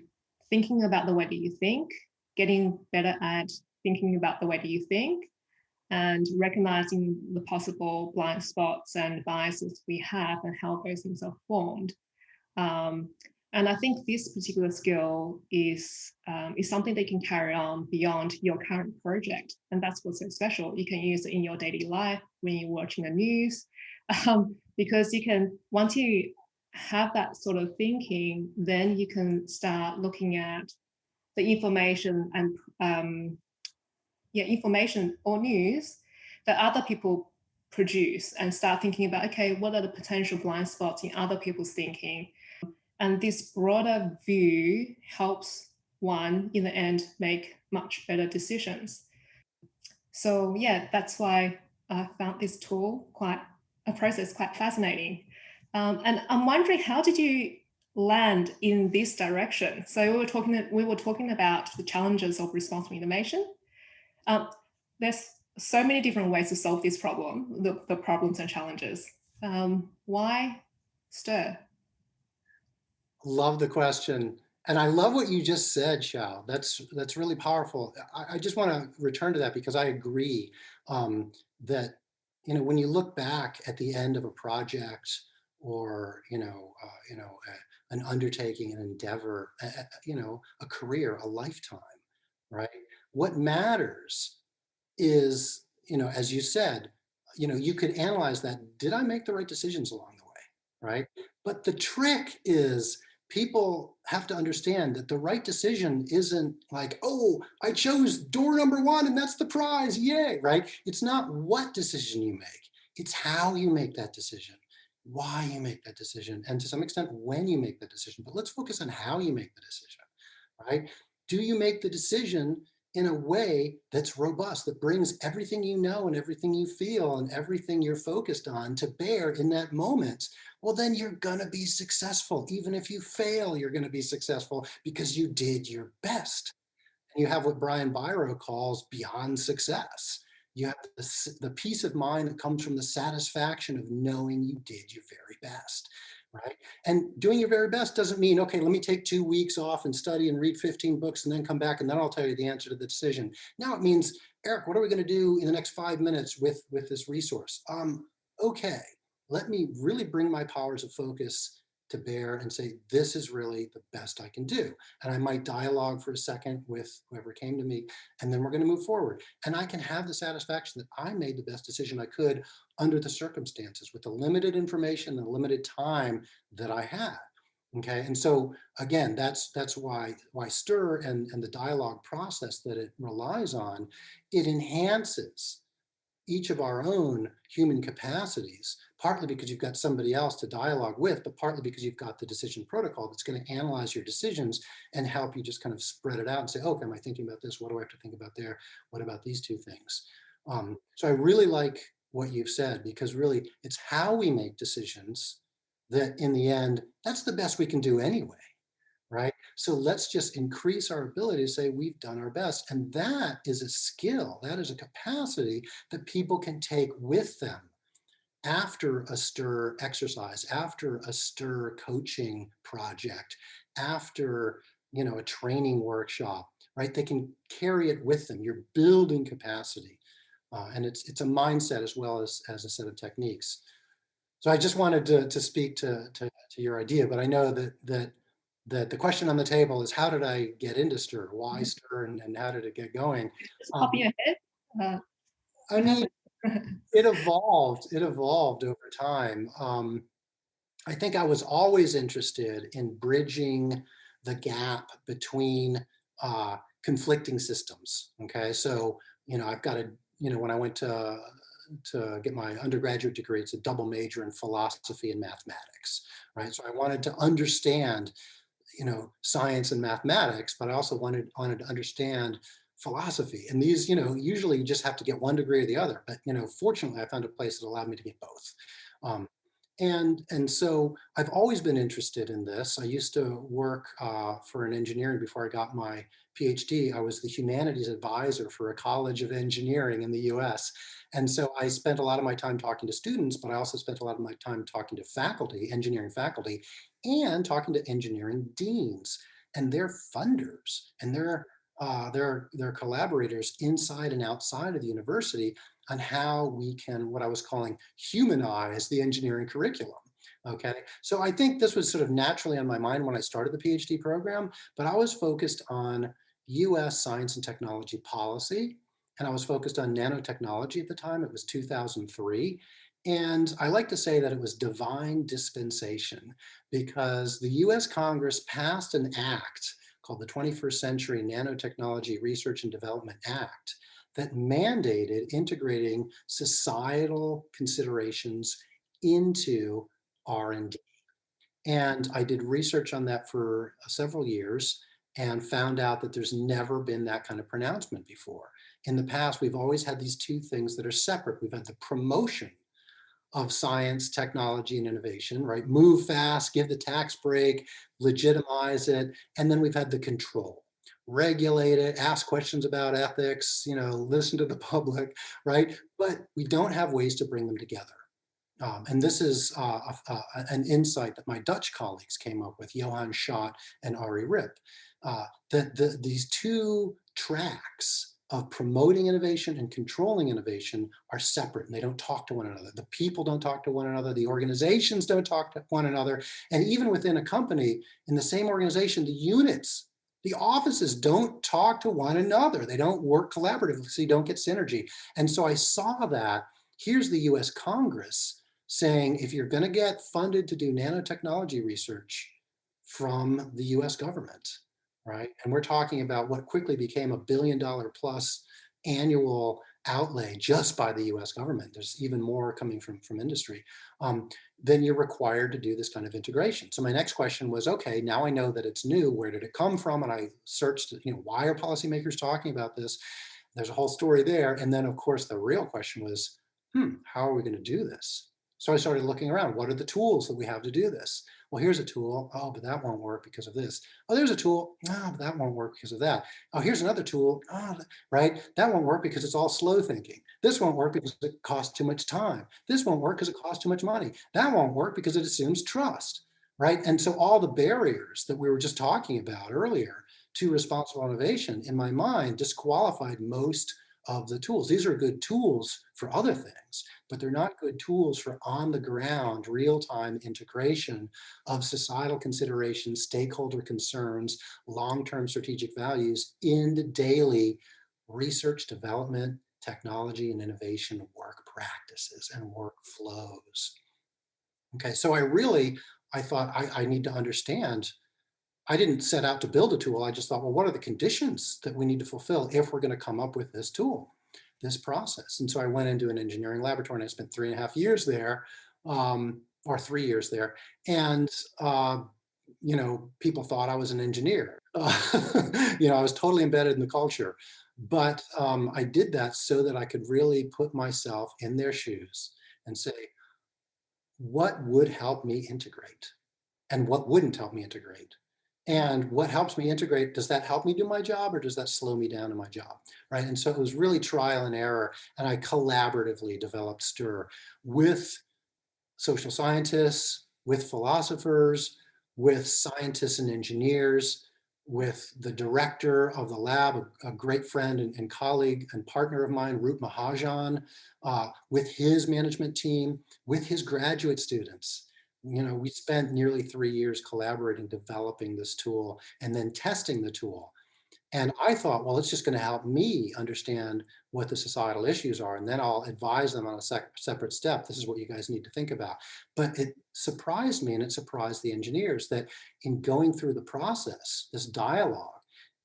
thinking about the way that you think, getting better at thinking about the way that you think, and recognizing the possible blind spots and biases we have and how those things are formed. And I think this particular skill is something that you can carry on beyond your current project. And that's what's so special. You can use it in your daily life when you're watching the news, because you can, once you have that sort of thinking, then you can start looking at the information and information or news that other people produce and start thinking about, okay, what are the potential blind spots in other people's thinking? And this broader view helps one in the end make much better decisions. So yeah, that's why I found this process quite fascinating. And I'm wondering, how did you land in this direction? So we were talking about the challenges of responsible innovation. Um, there's so many different ways to solve this problem, the problems and challenges. Why stir? Love the question. And I love what you just said, Xiao. That's really powerful. I just want to return to that because I agree that when you look back at the end of a project or an undertaking, an endeavor, a career, a lifetime, right? What matters is, as you said, you could analyze that. Did I make the right decisions along the way? Right. But the trick is people have to understand that the right decision isn't like, oh, I chose door number one and that's the prize. Yay. Right. It's not what decision you make, it's how you make that decision, why you make that decision, and to some extent, when you make the decision. But let's focus on how you make the decision, right? Do you make the decision in a way that's robust, that brings everything you know and everything you feel and everything you're focused on to bear in that moment? Well, then you're going to be successful. Even if you fail, you're going to be successful because you did your best. And you have what Brian Byro calls beyond success. You have the peace of mind that comes from the satisfaction of knowing you did your very best, right? And doing your very best doesn't mean, okay, let me take 2 weeks off and study and read 15 books and then come back and then I'll tell you the answer to the decision. Now it means, Eric, what are we going to do in the next 5 minutes with this resource? Okay, let me really bring my powers of focus to bear and say, this is really the best I can do. And I might dialogue for a second with whoever came to me, and then we're going to move forward. And I can have the satisfaction that I made the best decision I could under the circumstances with the limited information, the limited time that I had. Okay, and so again, that's why STIR and the dialogue process that it relies on, it enhances each of our own human capacities, partly because you've got somebody else to dialogue with, but partly because you've got the decision protocol that's going to analyze your decisions and help you just kind of spread it out and say, okay, am I thinking about this? What do I have to think about there? What about these two things? So I really like what you've said, because really it's how we make decisions that in the end, that's the best we can do anyway, right? So let's just increase our ability to say we've done our best. And that is a skill, that is a capacity that people can take with them after a STIR exercise, after a STIR coaching project, after a training workshop, right? They can carry it with them. You're building capacity. And it's a mindset as well as a set of techniques. So I just wanted to speak to your idea, but I know that the question on the table is, how did I get into STIR? Why STIR, and how did it get going? Just pop your head. I You have mean, it. it evolved. It evolved over time. I think I was always interested in bridging the gap between conflicting systems. Okay, so I've got a when I went to get my undergraduate degree, it's a double major in philosophy and mathematics, right? So I wanted to understand science and mathematics, but I also wanted to understand philosophy. And these, usually you just have to get one degree or the other. But fortunately, I found a place that allowed me to get both. Um, and so I've always been interested in this. I used to work for an engineering before I got my PhD. I was the humanities advisor for a college of engineering in the US. And so I spent a lot of my time talking to students, but I also spent a lot of my time talking to faculty, engineering faculty, and talking to engineering deans and their funders and their collaborators inside and outside of the university on how we can, what I was calling, humanize the engineering curriculum. Okay, so I think this was sort of naturally on my mind when I started the PhD program, but I was focused on US science and technology policy, and I was focused on nanotechnology at the time. It was 2003. And I like to say that it was divine dispensation, because the US Congress passed an act called the 21st Century Nanotechnology Research and Development Act that mandated integrating societal considerations into R&D. And I did research on that for several years and found out that there's never been that kind of pronouncement before. In the past, we've always had these two things that are separate. We've had the promotion of science, technology, and innovation, right? Move fast, give the tax break, legitimize it. And then we've had the control, regulate it, ask questions about ethics, listen to the public, right? But we don't have ways to bring them together. And this is an insight that my Dutch colleagues came up with, Johan Schott and Ari Rip, that these two tracks of promoting innovation and controlling innovation are separate and they don't talk to one another. The people don't talk to one another, the organizations don't talk to one another, and even within a company, in the same organization, the units, the offices don't talk to one another. They don't work collaboratively, so you don't get synergy. And so I saw that here's the US Congress saying if you're going to get funded to do nanotechnology research from the US government, right? And we're talking about what quickly became $1 billion plus annual outlay just by the US government. There's even more coming from industry. Then you're required to do this kind of integration. So my next question was, okay, now I know that it's new. Where did it come from? And I searched, why are policymakers talking about this? There's a whole story there. And then of course, the real question was, how are we going to do this? So I started looking around. What are the tools that we have to do this? Well, here's a tool. Oh, but that won't work because of this. Oh, there's a tool. Oh, but that won't work because of that. Oh, here's another tool. Oh, right. That won't work because it's all slow thinking. This won't work because it costs too much time. This won't work because it costs too much money. That won't work because it assumes trust. Right. And so all the barriers that we were just talking about earlier to responsible innovation, in my mind, disqualified most of the tools. These are good tools for other things, but they're not good tools for on the ground, real time integration of societal considerations, stakeholder concerns, long term strategic values in daily research, development, technology, and innovation work practices and workflows. Okay, so I thought I need to understand. I didn't set out to build a tool. I just thought, well, what are the conditions that we need to fulfill if we're going to come up with this tool, this process? And so I went into an engineering laboratory and I spent 3.5 years there, or 3 years there. And, people thought I was an engineer. I was totally embedded in the culture. But I did that so that I could really put myself in their shoes and say, what would help me integrate? And what wouldn't help me integrate? And what helps me integrate, does that help me do my job or does that slow me down in my job? Right. And so it was really trial and error. And I collaboratively developed STIR with social scientists, with philosophers, with scientists and engineers, with the director of the lab, a great friend and colleague and partner of mine, Roop Mahajan, with his management team, with his graduate students. We spent nearly 3 years collaborating, developing this tool, and then testing the tool. And I thought, well, it's just going to help me understand what the societal issues are, and then I'll advise them on a separate step. This is what you guys need to think about. But it surprised me, and it surprised the engineers, that in going through the process, this dialogue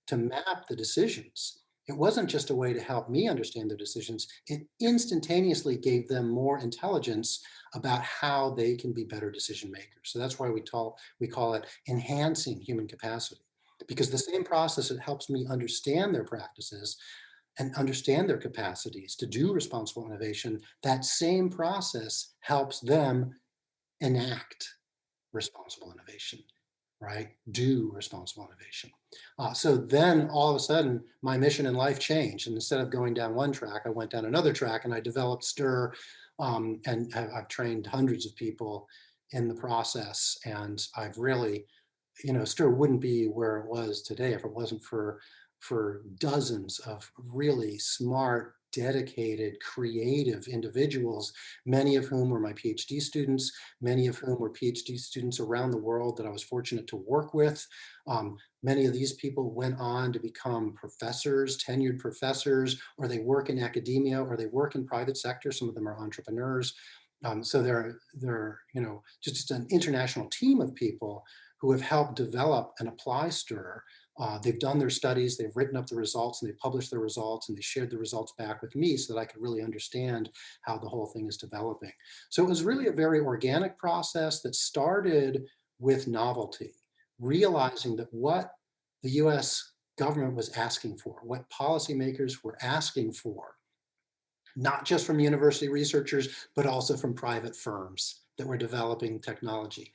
to map the decisions, it wasn't just a way to help me understand their decisions. It instantaneously gave them more intelligence about how they can be better decision makers. So that's why we call it enhancing human capacity, because the same process that helps me understand their practices and understand their capacities to do responsible innovation, that same process helps them enact responsible innovation, right? Do responsible innovation. So then all of a sudden, my mission in life changed. And instead of going down one track, I went down another track and I developed STIR, and I've trained hundreds of people in the process. And I've really, STIR wouldn't be where it was today if it wasn't for dozens of really smart, dedicated, creative individuals, many of whom were my PhD students, many of whom were PhD students around the world that I was fortunate to work with. Many of these people went on to become professors, tenured professors, or they work in academia, or they work in private sector. Some of them are entrepreneurs. So they're just an international team of people who have helped develop and apply STIR. They've done their studies, they've written up the results, and they've published their results, and they shared the results back with me so that I could really understand how the whole thing is developing. So it was really a very organic process that started with novelty, realizing that what the US government was asking for, what policymakers were asking for, not just from university researchers, but also from private firms that were developing technology,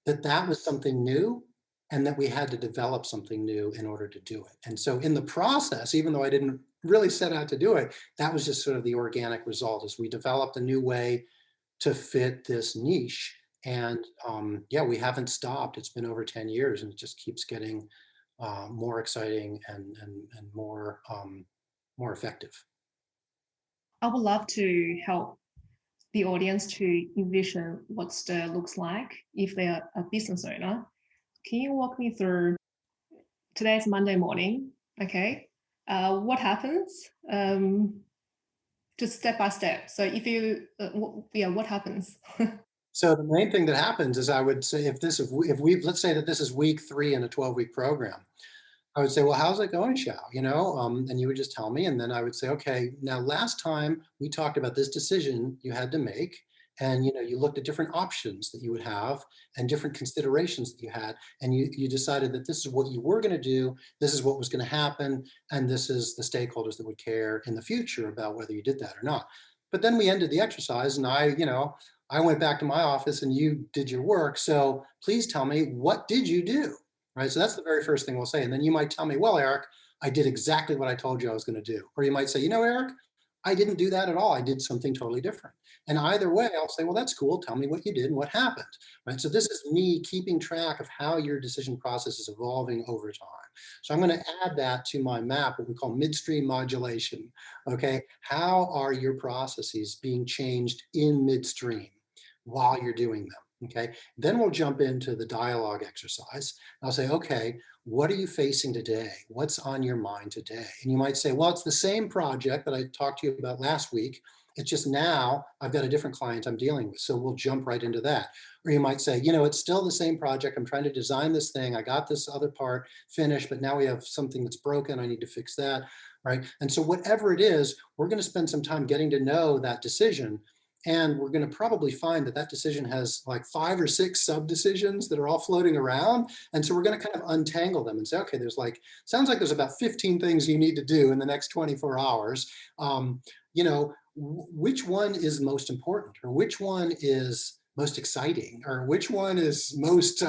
that was something new and that we had to develop something new in order to do it. And so in the process, even though I didn't really set out to do it, that was just sort of the organic result as we developed a new way to fit this niche. And yeah, we haven't stopped. It's been over 10 years and it just keeps getting more exciting and more effective. I would love to help the audience to envision what Stir looks like if they're a business owner. Can you walk me through today's Monday morning? Okay. What happens? Just step by step. So if you, yeah, what happens? So the main thing that happens is I would say if we let's say that this is week 3 in a 12-week program, I would say, well, how's it going, Xiao? And you would just tell me, and then I would say, okay, now last time we talked about this decision you had to make, and you looked at different options that you would have and different considerations that you had, and you decided that this is what you were going to do, this is what was going to happen, and this is the stakeholders that would care in the future about whether you did that or not. But then we ended the exercise, and I went back to my office, and you did your work. So please tell me, what did you do? Right? So that's the very first thing we'll say. And then you might tell me, well, Eric, I did exactly what I told you I was going to do. Or you might say, Eric, I didn't do that at all. I did something totally different. And either way, I'll say, well, that's cool. Tell me what you did and what happened. Right? So this is me keeping track of how your decision process is evolving over time. So I'm going to add that to my map, what we call midstream modulation. Okay. How are your processes being changed in midstream while you're doing them? Okay, then we'll jump into the dialogue exercise. I'll say, okay, what are you facing today? What's on your mind today? And you might say, well, it's the same project that I talked to you about last week. It's just now I've got a different client I'm dealing with. So we'll jump right into that. Or you might say, it's still the same project. I'm trying to design this thing. I got this other part finished, but now we have something that's broken. I need to fix that. Right. And so whatever it is, we're going to spend some time getting to know that decision. And we're going to probably find that that decision has like 5 or 6 sub decisions that are all floating around. And so we're going to kind of untangle them and say, okay, sounds like there's about 15 things you need to do in the next 24 hours. Which one is most important, or which one is most exciting, or which one is most,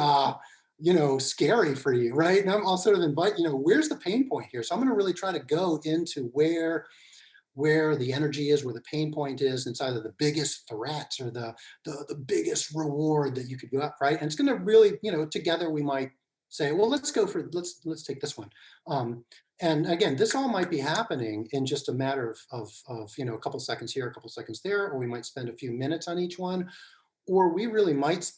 scary for you, right? And I'll sort of invite, where's the pain point here? So I'm going to really try to go into where the energy is, where the pain point is. It's either the biggest threat or the biggest reward that you could go up, right? And it's going to really, together we might say, well, let's take this one. And again, this all might be happening in just a matter of a couple seconds here, a couple seconds there, or we might spend a few minutes on each one, or we really might,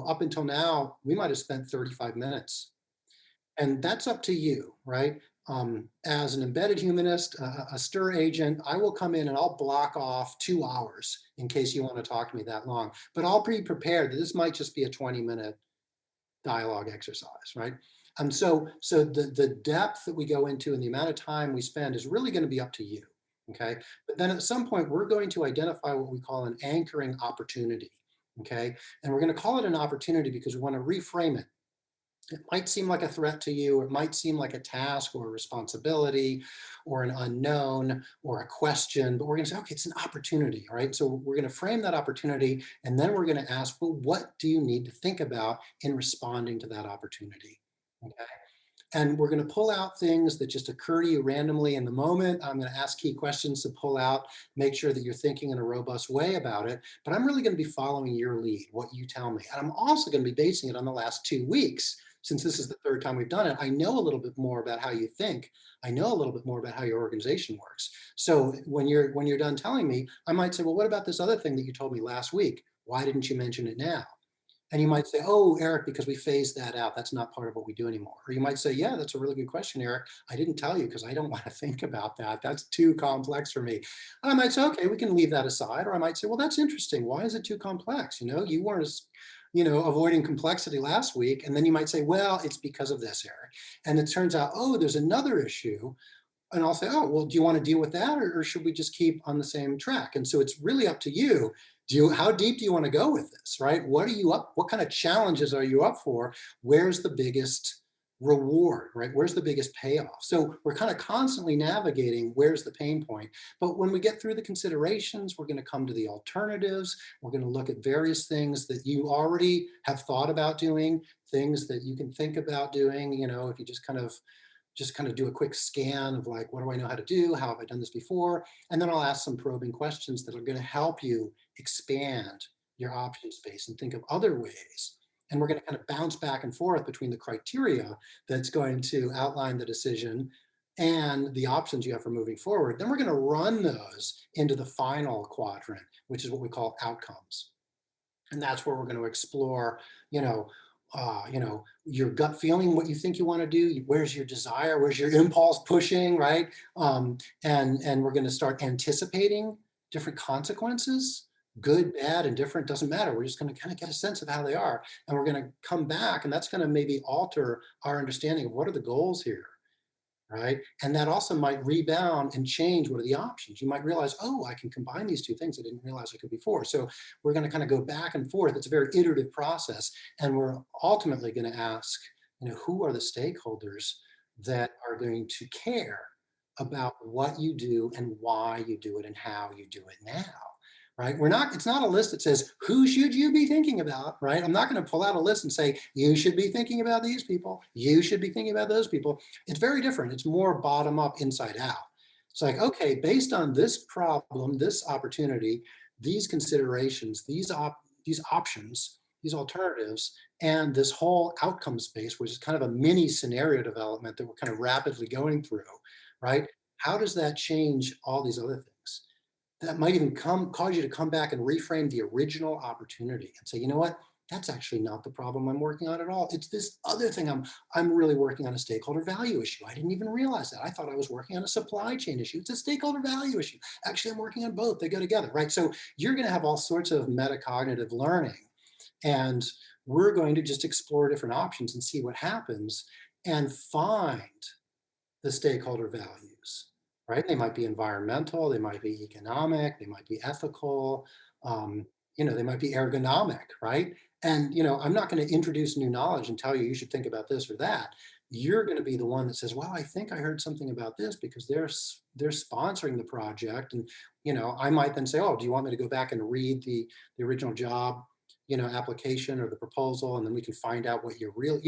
up until now, we might have spent 35 minutes. And that's up to you, right? As an embedded humanist, a STIR agent, I will come in and I'll block off 2 hours in case you want to talk to me that long. But I'll be prepared that this might just be a 20-minute dialogue exercise, right? So the depth that we go into and the amount of time we spend is really going to be up to you, okay? But then at some point, we're going to identify what we call an anchoring opportunity, okay? And we're going to call it an opportunity because we want to reframe it. It might seem like a threat to you, or it might seem like a task or a responsibility or an unknown or a question, but we're going to say, okay, it's an opportunity, all right? So we're going to frame that opportunity, and then we're going to ask, well, what do you need to think about in responding to that opportunity? Okay. And we're going to pull out things that just occur to you randomly in the moment. I'm going to ask key questions to pull out, make sure that you're thinking in a robust way about it. But I'm really going to be following your lead, what you tell me. And I'm also going to be basing it on the last 2 weeks. Since this is the 3rd time we've done it, I know a little bit more about how you think. I know a little bit more about how your organization works. So when you're done telling me, I might say, well, what about this other thing that you told me last week? Why didn't you mention it now? And you might say, oh, Eric, because we phased that out. That's not part of what we do anymore. Or you might say, yeah, that's a really good question, Eric. I didn't tell you because I don't want to think about that. That's too complex for me. And I might say, okay, we can leave that aside. Or I might say, well, that's interesting. Why is it too complex? You weren't as, avoiding complexity last week. And then you might say, well, it's because of this, Eric. And it turns out, oh, there's another issue. And I'll say, oh, well, do you want to deal with that, or should we just keep on the same track? And so it's really up to you. How deep do you want to go with this, right? What are you up? What kind of challenges are you up for? Where's the biggest reward, right? Where's the biggest payoff? So we're kind of constantly navigating where's the pain point. But when we get through the considerations, we're going to come to the alternatives. We're going to look at various things that you already have thought about doing, things that you can think about doing, if you just kind of do a quick scan of like, what do I know how to do? How have I done this before? And then I'll ask some probing questions that are going to help you expand your option space and think of other ways. And we're going to kind of bounce back and forth between the criteria that's going to outline the decision and the options you have for moving forward. Then we're going to run those into the final quadrant, which is what we call outcomes. And that's where we're going to explore, you know, your gut feeling, what you think you want to do. Where's your desire? Where's your impulse pushing, right? And we're going to start anticipating different consequences, good, bad, and different. Doesn't matter. We're just going to kind of get a sense of how they are, and we're going to come back, and that's going to maybe alter our understanding of what are the goals here, right? And that also might rebound and change what are the options. You might realize, oh, I can combine these two things I didn't realize I could before. So we're going to kind of go back and forth. It's a very iterative process. And we're ultimately going to ask, who are the stakeholders that are going to care about what you do and why you do it and how you do it now? Right? It's not a list that says, who should you be thinking about, right? I'm not going to pull out a list and say, you should be thinking about these people. You should be thinking about those people. It's very different. It's more bottom up, inside out. It's like, okay, based on this problem, this opportunity, these considerations, these options, these alternatives, and this whole outcome space, which is kind of a mini scenario development that we're kind of rapidly going through, right? How does that change all these other things? That might even cause you to come back and reframe the original opportunity and say, you know what? That's actually not the problem I'm working on at all. It's this other thing. I'm really working on a stakeholder value issue. I didn't even realize that. I thought I was working on a supply chain issue. It's a stakeholder value issue. Actually, I'm working on both. They go together, right? So you're going to have all sorts of metacognitive learning, and we're going to just explore different options and see what happens and find the stakeholder values, right? They might be environmental, they might be economic, they might be ethical, they might be ergonomic, right? And I'm not going to introduce new knowledge and tell you you should think about this or that. You're going to be the one that says, well, I think I heard something about this because they're sponsoring the project. And I might then say, oh, do you want me to go back and read the original job application or the proposal, and then we can find out what you're real,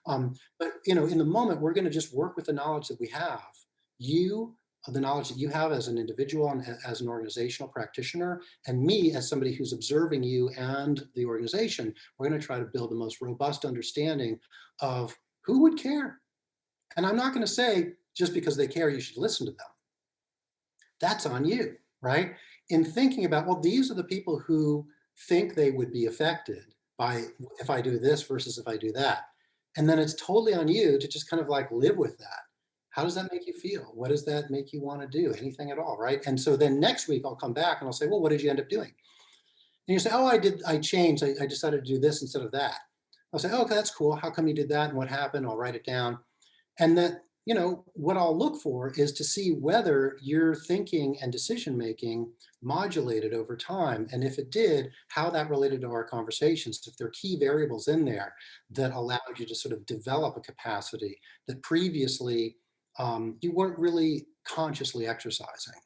but in the moment, we're going to just work with the knowledge that we have. The knowledge that you have as an individual and as an organizational practitioner, and me as somebody who's observing you and the organization, we're going to try to build the most robust understanding of who would care. And I'm not going to say just because they care, you should listen to them. That's on you, right? In thinking about, well, these are the people who think they would be affected by if I do this versus if I do that. And then it's totally on you to just kind of like live with that. How does that make you feel? What does that make you want to do? Anything at all, right? And so then next week I'll come back and I'll say, well, what did you end up doing? And you say, oh, I changed. I decided to do this instead of that. I'll say, oh, okay, that's cool. How come you did that and what happened? I'll write it down. And that, what I'll look for is to see whether your thinking and decision making modulated over time. And if it did, how that related to our conversations, if there are key variables in there that allowed you to sort of develop a capacity that previously you weren't really consciously exercising.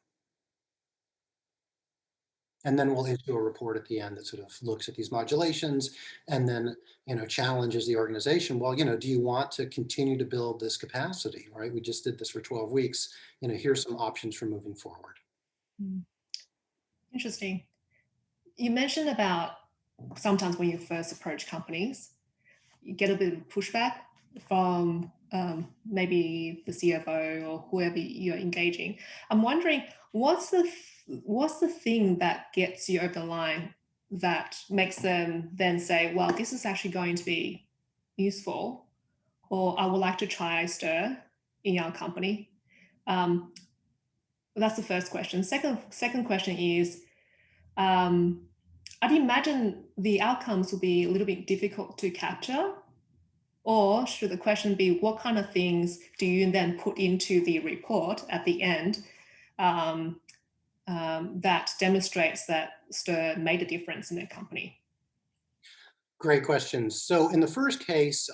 And then we'll issue a report at the end that sort of looks at these modulations and then, challenges the organization. Well, do you want to continue to build this capacity, right? We just did this for 12 weeks. Here's some options for moving forward. Interesting. You mentioned about sometimes when you first approach companies, you get a bit of pushback from maybe the CFO or whoever you're engaging. I'm wondering, what's the thing that gets you over the line that makes them then say, well, this is actually going to be useful, or I would like to try STIR in our company? That's the first question. Second question is, I'd imagine the outcomes will be a little bit difficult to capture. Or should the question be, what kind of things do you then put into the report at the end that demonstrates that STIR made a difference in their company? Great questions. So in the first case,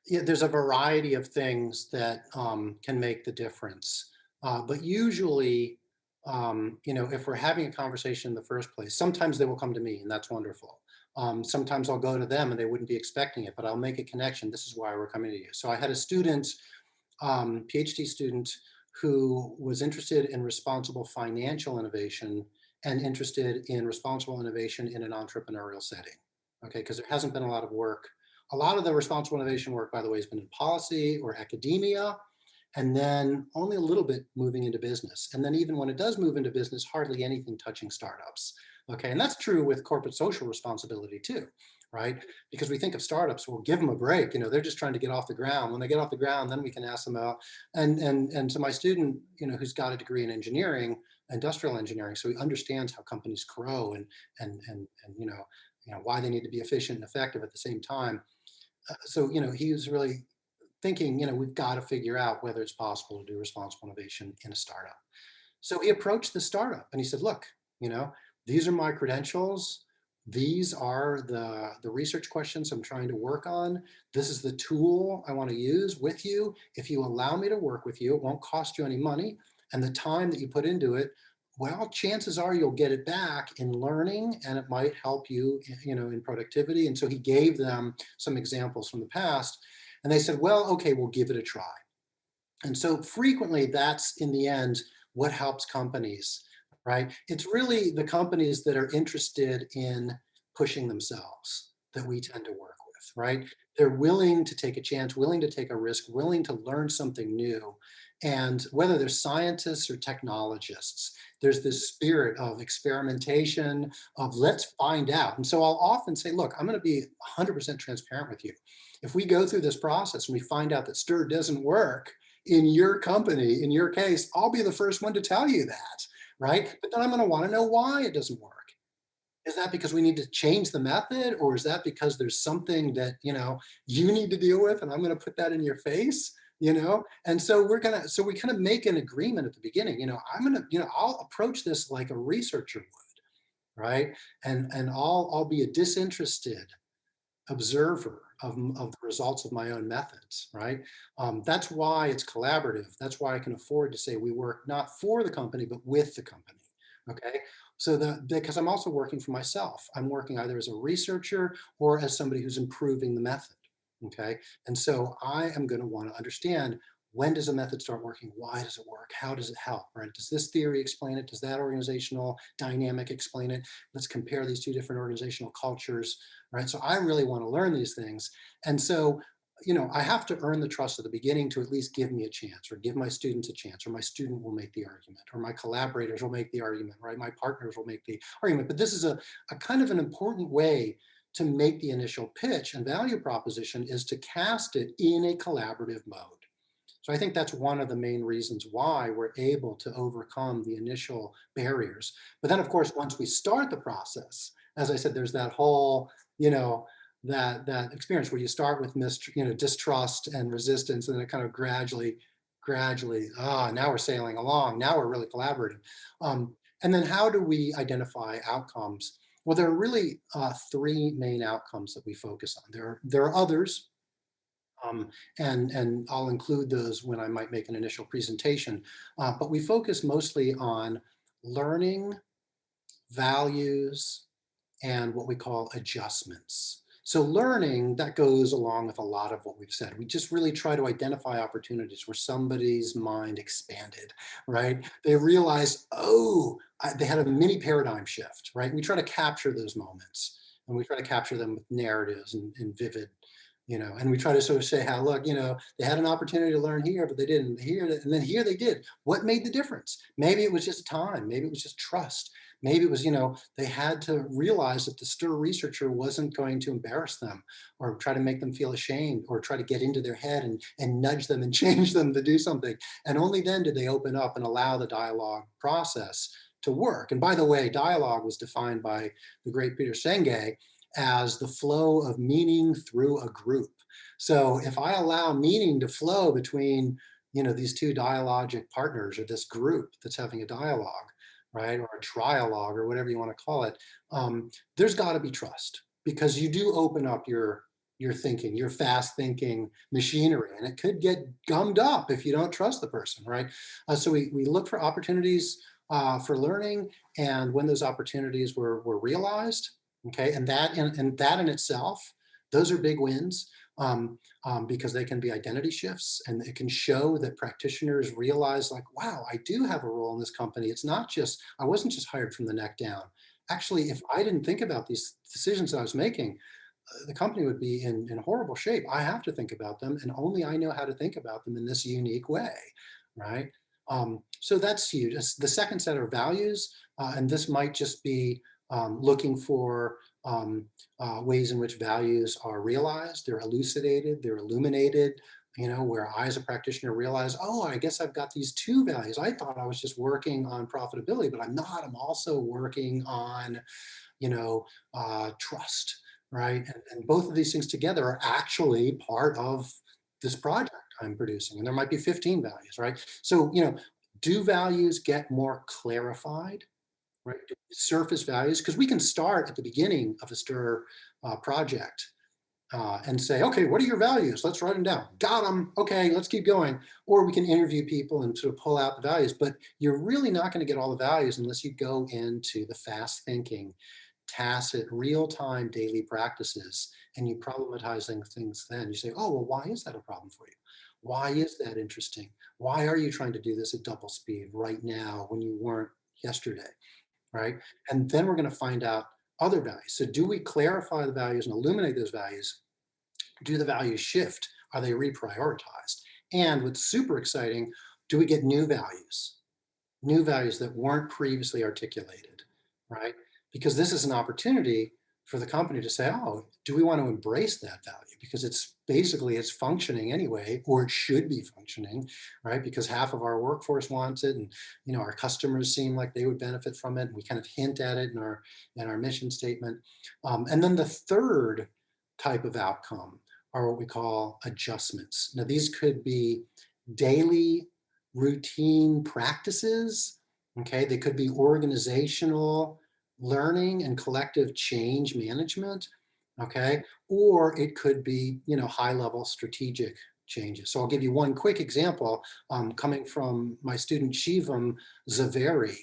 Yeah, there's a variety of things that can make the difference. But usually, if we're having a conversation in the first place, sometimes they will come to me, and that's wonderful. Sometimes I'll go to them and they wouldn't be expecting it, but I'll make a connection. This is why we're coming to you. So I had a student, PhD student, who was interested in responsible financial innovation and interested in responsible innovation in an entrepreneurial setting. Okay, because there hasn't been a lot of work. A lot of the responsible innovation work, by the way, has been in policy or academia, and then only a little bit moving into business. And then even when it does move into business, hardly anything touching startups. Okay, and that's true with corporate social responsibility too, right? Because we think of startups, we'll give them a break. They're just trying to get off the ground. When they get off the ground, then we can ask them out. And so my student, who's got a degree in engineering, industrial engineering, so he understands how companies grow and why they need to be efficient and effective at the same time. So he was really thinking, we've got to figure out whether it's possible to do responsible innovation in a startup. So he approached the startup and he said, look, you know, these are my credentials. These are the research questions I'm trying to work on. This is the tool I want to use with you. If you allow me to work with you, it won't cost you any money. And the time that you put into it, well, chances are you'll get it back in learning and it might help you, in productivity. And so he gave them some examples from the past. And they said, well, okay, we'll give it a try. And so frequently that's in the end what helps companies, right? It's really the companies that are interested in pushing themselves that we tend to work with, right? They're willing to take a chance, willing to take a risk, willing to learn something new. And whether they're scientists or technologists, there's this spirit of experimentation, of let's find out. And so I'll often say, look, I'm going to be 100% transparent with you. If we go through this process and we find out that STIR doesn't work, in your company, in your case, I'll be the first one to tell you that, right? But then I'm going to want to know why it doesn't work. Is that because we need to change the method, or is that because there's something that you need to deal with, and I'm going to put that in your face? And so we kind of make an agreement at the beginning. I'll approach this like a researcher would, right? And I'll be a disinterested observer of the results of my own methods, right? That's why it's collaborative. That's why I can afford to say we work not for the company, but with the company, okay? So because I'm also working for myself. I'm working either as a researcher or as somebody who's improving the method, okay? And so I am gonna wanna understand, when does a method start working? Why does it work? How does it help, right? Does this theory explain it? Does that organizational dynamic explain it? Let's compare these two different organizational cultures, right? So I really want to learn these things. And so, I have to earn the trust at the beginning to at least give me a chance, or give my students a chance, or my student will make the argument, or my collaborators will make the argument, right? My partners will make the argument. But this is a kind of an important way to make the initial pitch and value proposition, is to cast it in a collaborative mode. So I think that's one of the main reasons why we're able to overcome the initial barriers. But then, of course, once we start the process, as I said, there's that whole, that experience where you start with distrust and resistance, and then it kind of gradually, now we're sailing along. Now we're really collaborating. And then how do we identify outcomes? Well, there are really three main outcomes that we focus on. There are others, and I'll include those when I might make an initial presentation. But we focus mostly on learning, values, and what we call adjustments. So learning, that goes along with a lot of what we've said. We just really try to identify opportunities where somebody's mind expanded, right? They realized, they had a mini paradigm shift, right? We try to capture those moments, and we try to capture them with narratives and vivid, and we try to sort of say how, look, they had an opportunity to learn here, but they didn't here, and then here they did. What made the difference? Maybe it was just time. Maybe it was just trust. Maybe it was, they had to realize that the STIR researcher wasn't going to embarrass them or try to make them feel ashamed or try to get into their head and nudge them and change them to do something. And only then did they open up and allow the dialogue process to work. And by the way, dialogue was defined by the great Peter Senge as the flow of meaning through a group. So if I allow meaning to flow between, these two dialogic partners, or this group that's having a dialogue, right, or a trialogue, or whatever you want to call it, there's got to be trust, because you do open up your your thinking, your fast thinking machinery, and it could get gummed up if you don't trust the person, right? So we look for opportunities for learning, and when those opportunities were realized, okay, and that in itself, those are big wins. Because they can be identity shifts, and it can show that practitioners realize, like, wow, I do have a role in this company. It's not just, I wasn't just hired from the neck down. Actually, if I didn't think about these decisions that I was making, the company would be in horrible shape. I have to think about them, and only I know how to think about them in this unique way, right? So that's huge. The second set are values, and this might just be looking for ways in which values are realized, they're elucidated, they're illuminated. Where I, as a practitioner, realize, oh, I guess I've got these two values. I thought I was just working on profitability, but I'm not. I'm also working on, trust, right? And both of these things together are actually part of this project I'm producing. And there might be 15 values, right? So, do values get more clarified, right? Surface values, because we can start at the beginning of a STIR project and say, okay, what are your values? Let's write them down. Got them. Okay, let's keep going. Or we can interview people and sort of pull out the values, but you're really not going to get all the values unless you go into the fast thinking, tacit, real-time daily practices, and you problematizing things. Then you say, oh, well, why is that a problem for you? Why is that interesting? Why are you trying to do this at double speed right now when you weren't yesterday, right? And then we're going to find out other values. So do we clarify the values and illuminate those values? Do the values shift? Are they reprioritized? And what's super exciting, do we get new values? New values that weren't previously articulated, right? Because this is an opportunity for the company to say, oh, do we want to embrace that value? Because it's functioning anyway, or it should be functioning, right? Because half of our workforce wants it, and our customers seem like they would benefit from it. And we kind of hint at it in our mission statement. And then the third type of outcome are what we call adjustments. Now, these could be daily routine practices. Okay, they could be organizational learning and collective change management. Okay, or it could be high level strategic changes. So I'll give you one quick example coming from my student Shivam Zaveri,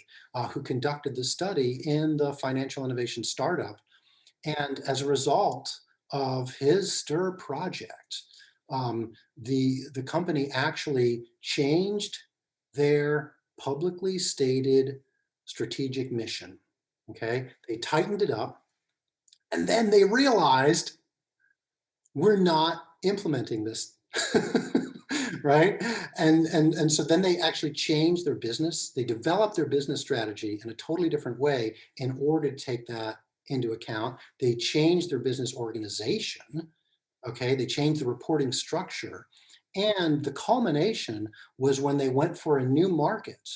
who conducted the study in the financial innovation startup. And as a result of his STIR project, the company actually changed their publicly stated strategic mission. Okay, they tightened it up, and then they realized we're not implementing this. Right? And so then they actually changed their business. They developed their business strategy in a totally different way in order to take that into account. They changed their business organization. Okay, they changed the reporting structure. And the culmination was when they went for a new market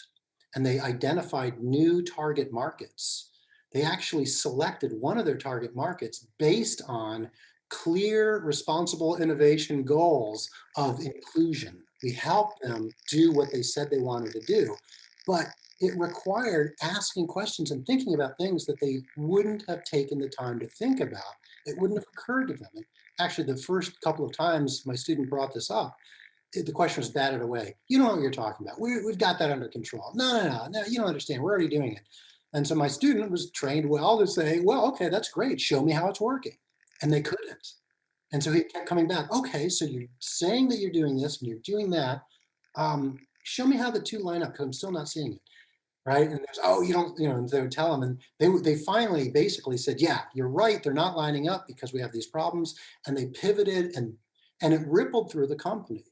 and they identified new target markets. They actually selected one of their target markets based on clear, responsible innovation goals of inclusion. We helped them do what they said they wanted to do, but it required asking questions and thinking about things that they wouldn't have taken the time to think about. It wouldn't have occurred to them. And actually, the first couple of times my student brought this up, the question was batted away. You know what you're talking about. We've got that under control. No, you don't understand. We're already doing it. And so my student was trained well to say, well, okay, that's great. Show me how it's working. And they couldn't. And so he kept coming back. Okay, so you're saying that you're doing this and you're doing that. Show me how the two line up, because I'm still not seeing it. Right? And there's, oh, you don't, and they would tell them, and they finally basically said, yeah, you're right. They're not lining up because we have these problems. And they pivoted, and it rippled through the company.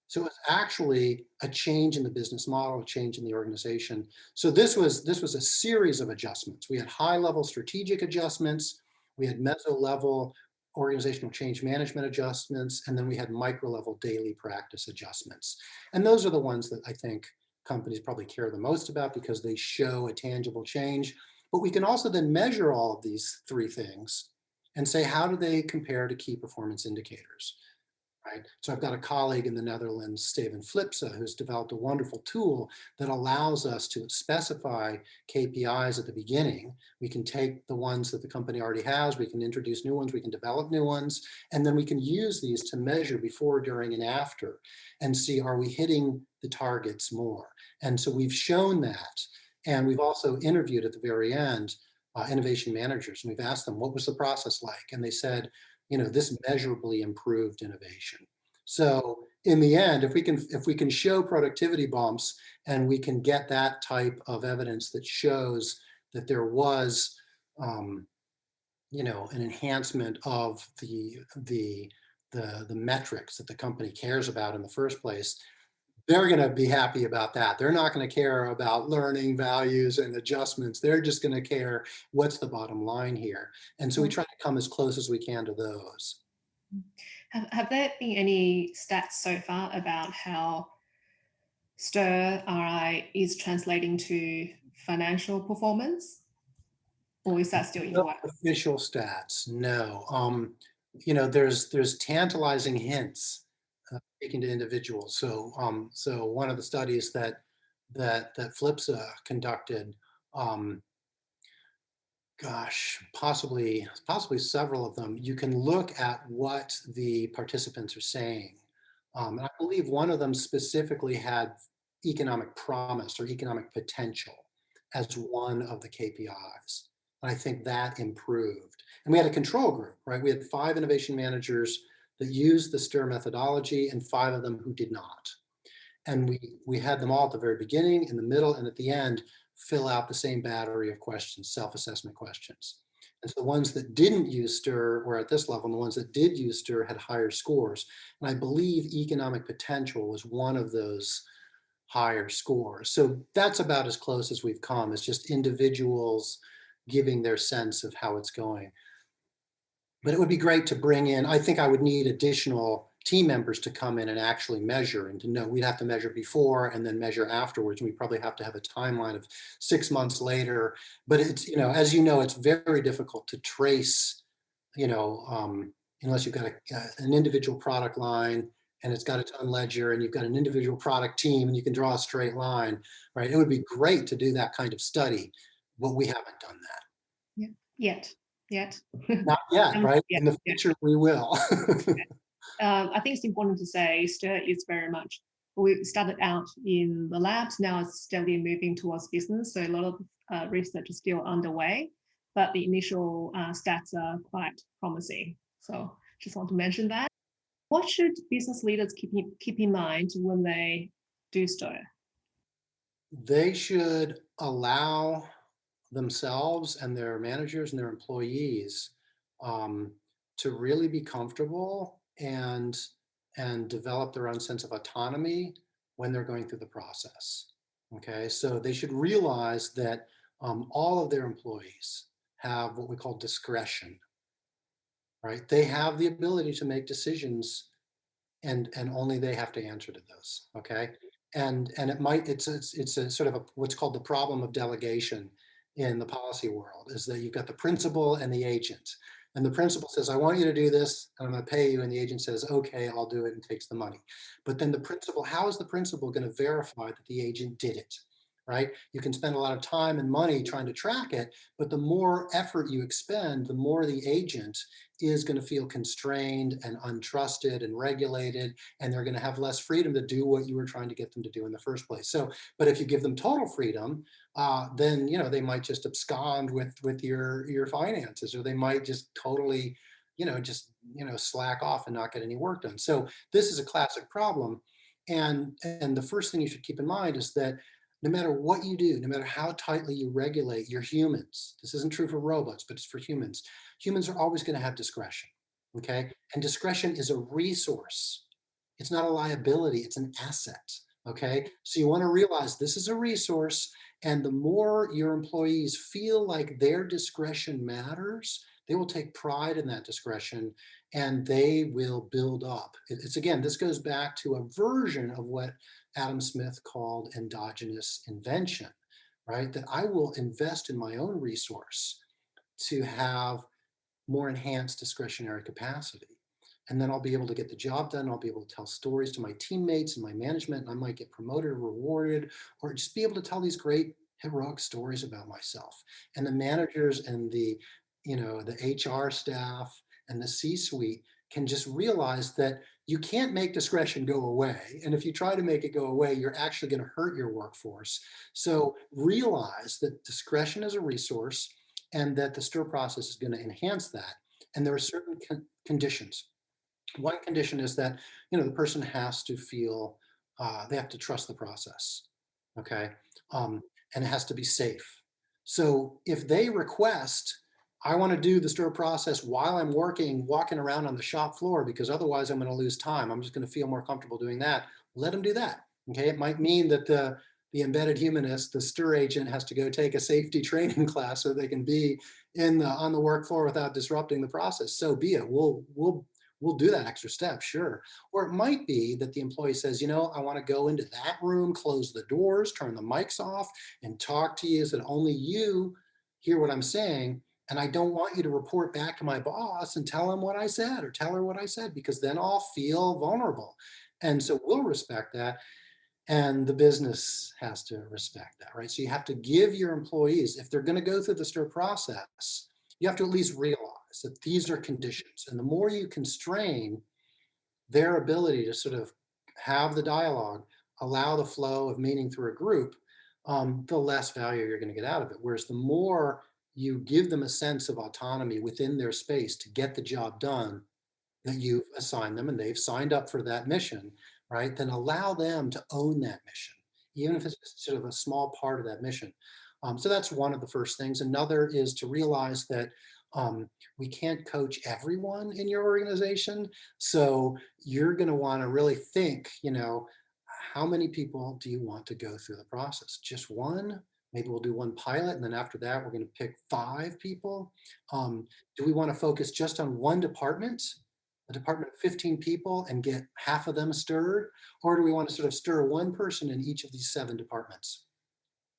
So it's actually a change in the business model, a change in the organization. So this was a series of adjustments. We had high-level strategic adjustments, we had meso-level organizational change management adjustments, and then we had micro-level daily practice adjustments. And those are the ones that I think companies probably care the most about because they show a tangible change. But we can also then measure all of these three things and say, how do they compare to key performance indicators? right? So I've got a colleague in the Netherlands, Steven Flipsa, who's developed a wonderful tool that allows us to specify KPIs at the beginning. We can take the ones that the company already has, we can introduce new ones, we can develop new ones, and then we can use these to measure before, during, and after and see, are we hitting the targets more? And so we've shown that. And we've also interviewed at the very end innovation managers, and we've asked them, what was the process like? And they said, this measurably improved innovation. So in the end, if we can show productivity bumps and we can get that type of evidence that shows that there was, an enhancement of the metrics that the company cares about in the first place, they're going to be happy about that. They're not going to care about learning values and adjustments. They're just going to care what's the bottom line here. And so we try to come as close as we can to those. Have there been any stats so far about how STIR RI is translating to financial performance? Or is that still in the No works? official stats, no. There's tantalizing hints speaking to individuals. So one of the studies that FLIPSA conducted, um, gosh, possibly several of them, you can look at what the participants are saying. And I believe one of them specifically had economic promise or economic potential as one of the KPIs. And I think that improved. And we had a control group, right? We had 5 innovation managers that used the STIR methodology and 5 of them who did not. And we had them all at the very beginning, in the middle, and at the end fill out the same battery of questions, self-assessment questions. And so the ones that didn't use STIR were at this level, and the ones that did use STIR had higher scores. And I believe economic potential was one of those higher scores. So that's about as close as we've come. It's just individuals giving their sense of how it's going. But it would be great to bring in, I think I would need additional team members to come in and actually measure, and to know we'd have to measure before and then measure afterwards. And we probably have to have a timeline of 6 months later. But it's, as you know, it's very difficult to trace, unless you've got an individual product line and it's got its own ledger and you've got an individual product team and you can draw a straight line, right? It would be great to do that kind of study, but we haven't done that. Yeah. Yet. Not yet, right? Yeah, In the future, we will. I think it's important to say STIR is very much, we started out in the labs, now it's steadily moving towards business. So a lot of research is still underway, but the initial stats are quite promising. So just want to mention that. What should business leaders keep in mind when they do STIR? They should allow themselves and their managers and their employees um, to really be comfortable and develop their own sense of autonomy when they're going through the process. Okay, so they should realize that all of their employees have what we call discretion, right? They have the ability to make decisions, and only they have to answer to those. Okay, and it's a sort of what's called the problem of delegation in the policy world, is that you've got the principal and the agent. And the principal says, I want you to do this, and I'm going to pay you. And the agent says, okay, I'll do it, and takes the money. But then the principal, how is the principal going to verify that the agent did it? Right? You can spend a lot of time and money trying to track it, but the more effort you expend, the more the agent is going to feel constrained and untrusted and regulated, and they're going to have less freedom to do what you were trying to get them to do in the first place. So, but if you give them total freedom, then they might just abscond with your finances, or they might just totally, slack off and not get any work done. So this is a classic problem, and the first thing you should keep in mind is that no matter what you do, no matter how tightly you regulate, you're humans. This isn't true for robots, but it's for humans. Humans are always going to have discretion, okay? And discretion is a resource. It's not a liability, it's an asset, okay? So you want to realize this is a resource, and the more your employees feel like their discretion matters, they will take pride in that discretion, and they will build up. It's again, this goes back to a version of what Adam Smith called endogenous invention, right? That I will invest in my own resource to have more enhanced discretionary capacity. and then I'll be able to get the job done. I'll be able to tell stories to my teammates and my management, and I might get promoted or rewarded, or just be able to tell these great heroic stories about myself. And the managers and the HR staff and the C-suite can just realize that you can't make discretion go away. And if you try to make it go away, you're actually going to hurt your workforce. So realize that discretion is a resource and that the STIR process is going to enhance that. And there are certain conditions. One condition is that the person has to feel they have to trust the process, okay, and it has to be safe. So if they request, I want to do the STIR process while I'm walking around on the shop floor because otherwise I'm going to lose time. I'm just going to feel more comfortable doing that. Let them do that. Okay, it might mean that the embedded humanist, the STIR agent, has to go take a safety training class so they can be on the work floor without disrupting the process. So be it. We'll do that extra step, sure. Or it might be that the employee says, I want to go into that room, close the doors, turn the mics off, and talk to you so that only you hear what I'm saying. And I don't want you to report back to my boss and tell him what I said or tell her what I said, because then I'll feel vulnerable. And so we'll respect that. And the business has to respect that, right? So you have to give your employees, if they're going to go through the STIR process, you have to at least realize that these are conditions. And the more you constrain their ability to sort of have the dialogue, allow the flow of meaning through a group, the less value you're going to get out of it. Whereas the more you give them a sense of autonomy within their space to get the job done that you've assigned them and they've signed up for that mission, right? Then allow them to own that mission, even if it's sort of a small part of that mission. So that's one of the first things. Another is to realize that we can't coach everyone in your organization. So you're going to want to really think, how many people do you want to go through the process? Just one? Maybe we'll do one pilot, and then after that, we're going to pick 5 people. Do we want to focus just on one department, a department of 15 people, and get half of them stirred? Or do we want to sort of stir one person in each of these 7 departments?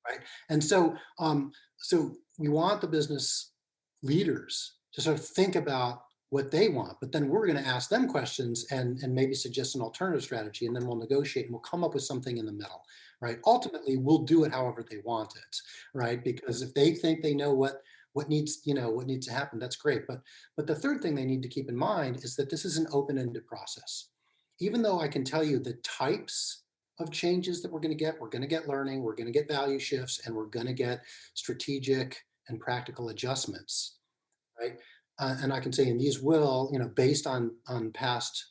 Right. And so we want the business leaders to sort of think about what they want, but then we're going to ask them questions and maybe suggest an alternative strategy, and then we'll negotiate and we'll come up with something in the middle, right? Ultimately, we'll do it however they want it, right? Because if they think they know what needs to happen, that's great. But the third thing they need to keep in mind is that this is an open-ended process. Even though I can tell you the types of changes that we're going to get learning, we're going to get value shifts, and we're going to get strategic and practical adjustments, right? And I can say, and these will, based on past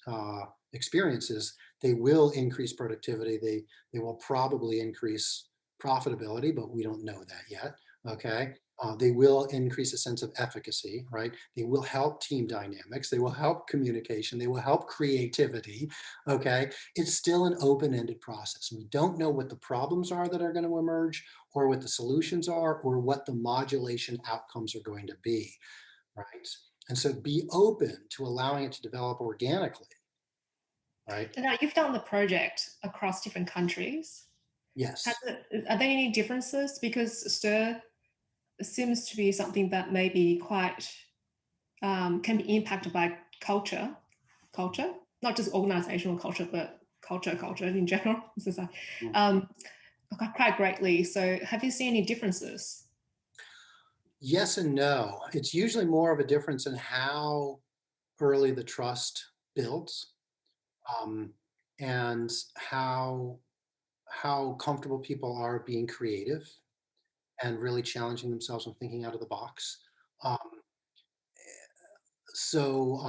experiences, they will increase productivity. They will probably increase profitability, but we don't know that yet. Okay. They will increase a sense of efficacy, right? They will help team dynamics. They will help communication. They will help creativity. Okay. It's still an open-ended process. We don't know what the problems are that are going to emerge, or what the solutions are, or what the modulation outcomes are going to be, right? And so be open to allowing it to develop organically, right? And now you've done the project across different countries. Yes. Are there any differences? Because STIR seems to be something that may be quite can be impacted by culture, not just organizational culture, but culture in general, society, um, quite greatly. So, have you seen any differences? Yes and no. It's usually more of a difference in how early the trust builds, um, and how comfortable people are being creative and really challenging themselves and thinking out of the box. Um, so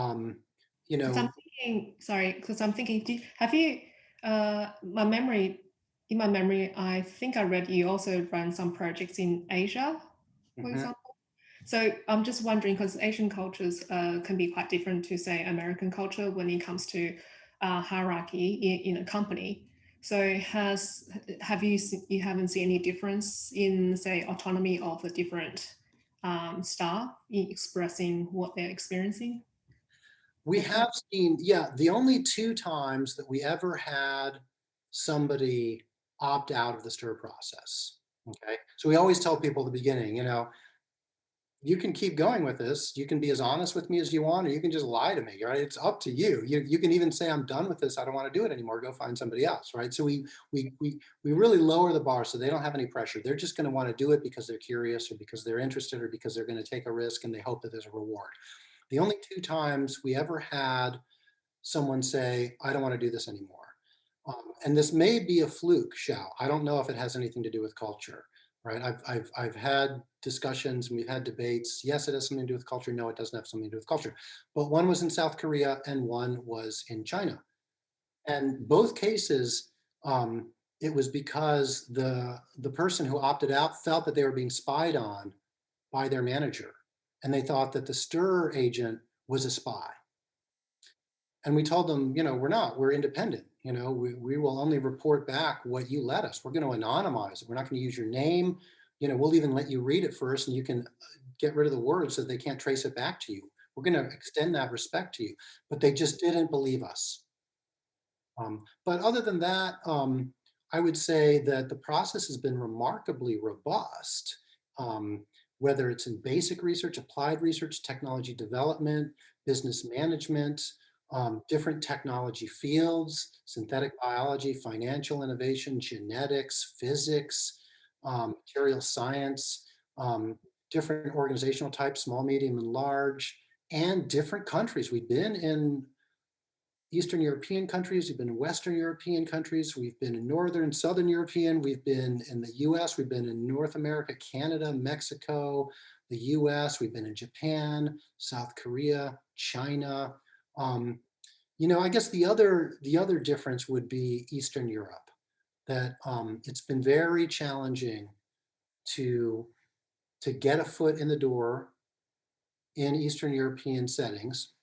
you Because I'm know, thinking, sorry, because I'm thinking, have you? My memory, in my memory, I think I read you also run some projects in Asia, for mhm. example. So I'm just wondering, because Asian cultures can be quite different to, say, American culture when it comes to hierarchy in a company. So you haven't seen any difference in, say, autonomy of the different staff in expressing what they're experiencing? We have seen, yeah, the only 2 times that we ever had somebody opt out of the STIR process. Okay. So we always tell people at the beginning, you can keep going with this. You can be as honest with me as you want, or you can just lie to me, right? It's up to you. You can even say, I'm done with this. I don't want to do it anymore. Go find somebody else, right? So we really lower the bar so they don't have any pressure. They're just going to want to do it because they're curious or because they're interested or because they're going to take a risk and they hope that there's a reward. The only two times we ever had someone say, I don't want to do this anymore. And this may be a fluke, Xiao. I don't know if it has anything to do with culture, right? I've had discussions and we've had debates. Yes, it has something to do with culture. No, it doesn't have something to do with culture. But one was in South Korea and one was in China. And both cases, it was because the person who opted out felt that they were being spied on by their manager. And they thought that the stir agent was a spy. And we told them, we're not, we're independent. We will only report back what you let us. We're going to anonymize it. We're not going to use your name. We'll even let you read it first and you can get rid of the words so they can't trace it back to you. We're going to extend that respect to you. But they just didn't believe us. But other than that, I would say that the process has been remarkably robust, whether it's in basic research, applied research, technology development, business management, different technology fields, synthetic biology, financial innovation, genetics, physics, material science, different organizational types, small, medium, and large, and different countries. We've been in Eastern European countries, we've been in Western European countries, we've been in Northern, Southern European, we've been in the US, we've been in North America, Canada, Mexico, the US, we've been in Japan, South Korea, China. I guess the other difference would be Eastern Europe, that it's been very challenging to get a foot in the door in Eastern European settings.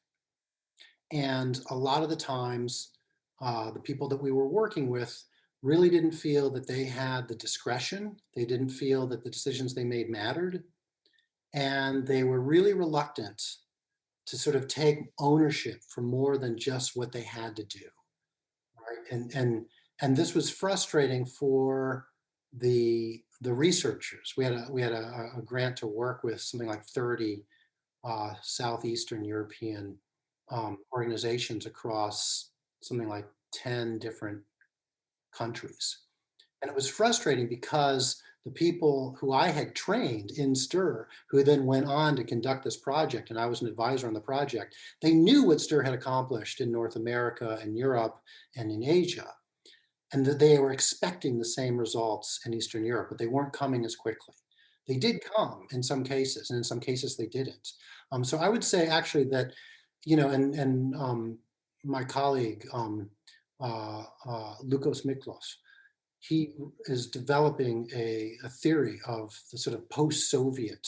And a lot of the times, the people that we were working with really didn't feel that they had the discretion. They didn't feel that the decisions they made mattered. And they were really reluctant to sort of take ownership for more than just what they had to do. Right? And this was frustrating for the researchers. We had a grant to work with something like 30 Southeastern European organizations across something like 10 different countries. And it was frustrating because the people who I had trained in STIR, who then went on to conduct this project, and I was an advisor on the project, they knew what STIR had accomplished in North America and Europe and in Asia, and that they were expecting the same results in Eastern Europe, but they weren't coming as quickly. They did come in some cases, and in some cases they didn't. So I would say actually that, and my colleague, Lukos Miklos, he is developing a theory of the sort of post-Soviet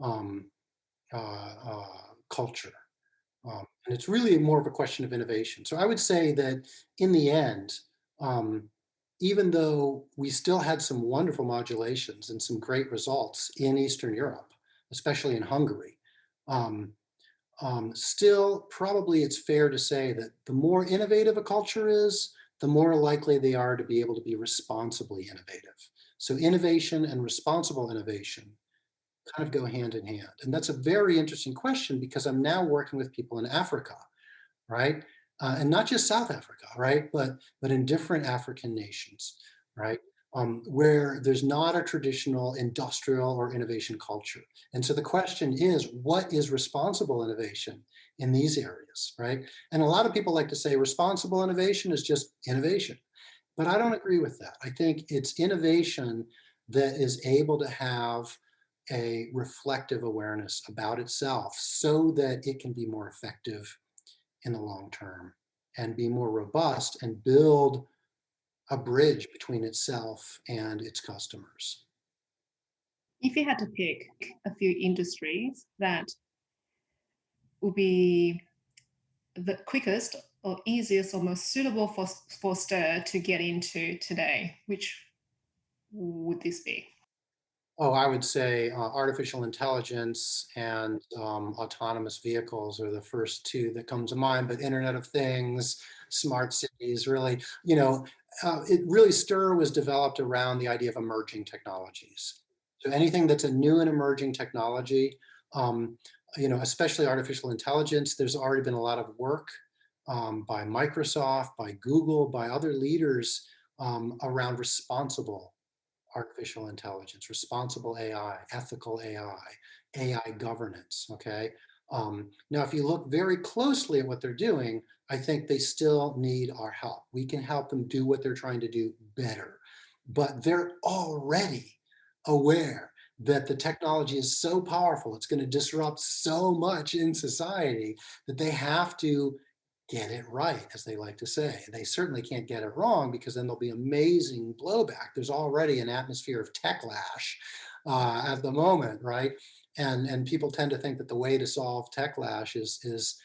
um, culture. And it's really more of a question of innovation. So I would say that in the end, even though we still had some wonderful modulations and some great results in Eastern Europe, especially in Hungary, still probably it's fair to say that the more innovative a culture is, the more likely they are to be able to be responsibly innovative. So innovation and responsible innovation kind of go hand in hand. And that's a very interesting question because I'm now working with people in Africa, right? And not just South Africa, right? But in different African nations, right? Where there's not a traditional industrial or innovation culture. And so the question is, what is responsible innovation in these areas, right? And a lot of people like to say responsible innovation is just innovation. But I don't agree with that. I think it's innovation that is able to have a reflective awareness about itself so that it can be more effective in the long term and be more robust and build a bridge between itself and its customers. If you had to pick a few industries that would be the quickest or easiest or most suitable for STIR to get into today, which would this be? Oh, I would say artificial intelligence and autonomous vehicles are the first two that come to mind, but Internet of Things, smart cities, really, it really STIR was developed around the idea of emerging technologies. So anything that's a new and emerging technology, um, especially artificial intelligence, there's already been a lot of work by Microsoft, by Google, by other leaders around responsible artificial intelligence, responsible AI, ethical AI, AI governance, okay? Now, if you look very closely at what they're doing, I think they still need our help. We can help them do what they're trying to do better, but they're already aware that the technology is so powerful, it's going to disrupt so much in society that they have to get it right, as they like to say. They certainly can't get it wrong because then there'll be amazing blowback. There's already an atmosphere of techlash at the moment, right? And people tend to think that the way to solve techlash is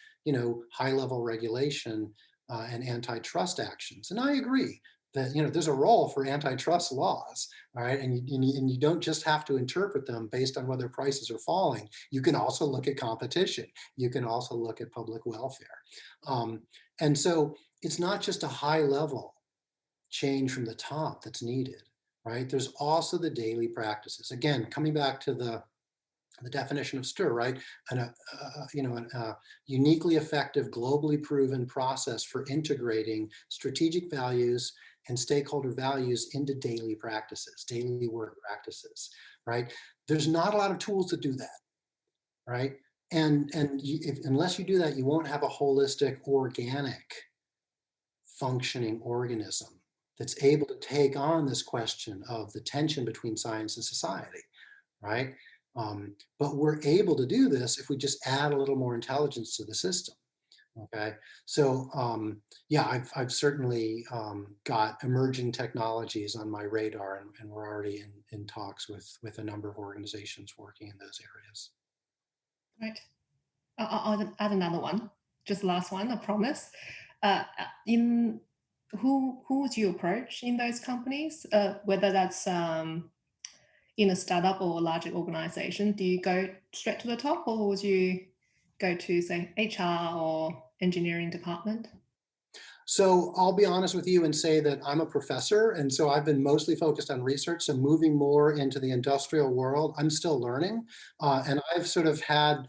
high level regulation and antitrust actions. And I agree that there's a role for antitrust laws, all right? And you don't just have to interpret them based on whether prices are falling. You can also look at competition. You can also look at public welfare. Um, and so it's not just a high level change from the top that's needed, right? There's also the daily practices. Again, coming back to the definition of STIR, right? A uniquely effective, globally proven process for integrating strategic values and stakeholder values into daily practices, daily work practices, right? There's not a lot of tools to do that, right? Unless you do that, you won't have a holistic, organic, functioning organism that's able to take on this question of the tension between science and society, right? But we're able to do this if we just add a little more intelligence to the system. Okay, so yeah, I've certainly got emerging technologies on my radar, and we're already in talks with a number of organizations working in those areas. Right. I'll add another one. Just last one, I promise. In who would you approach in those companies? Whether that's in a startup or a larger organization, do you go straight to the top, or would you go to say HR or engineering department? So I'll be honest with you and say that I'm a professor, and so I've been mostly focused on research. So moving more into the industrial world, I'm still learning, and I've sort of had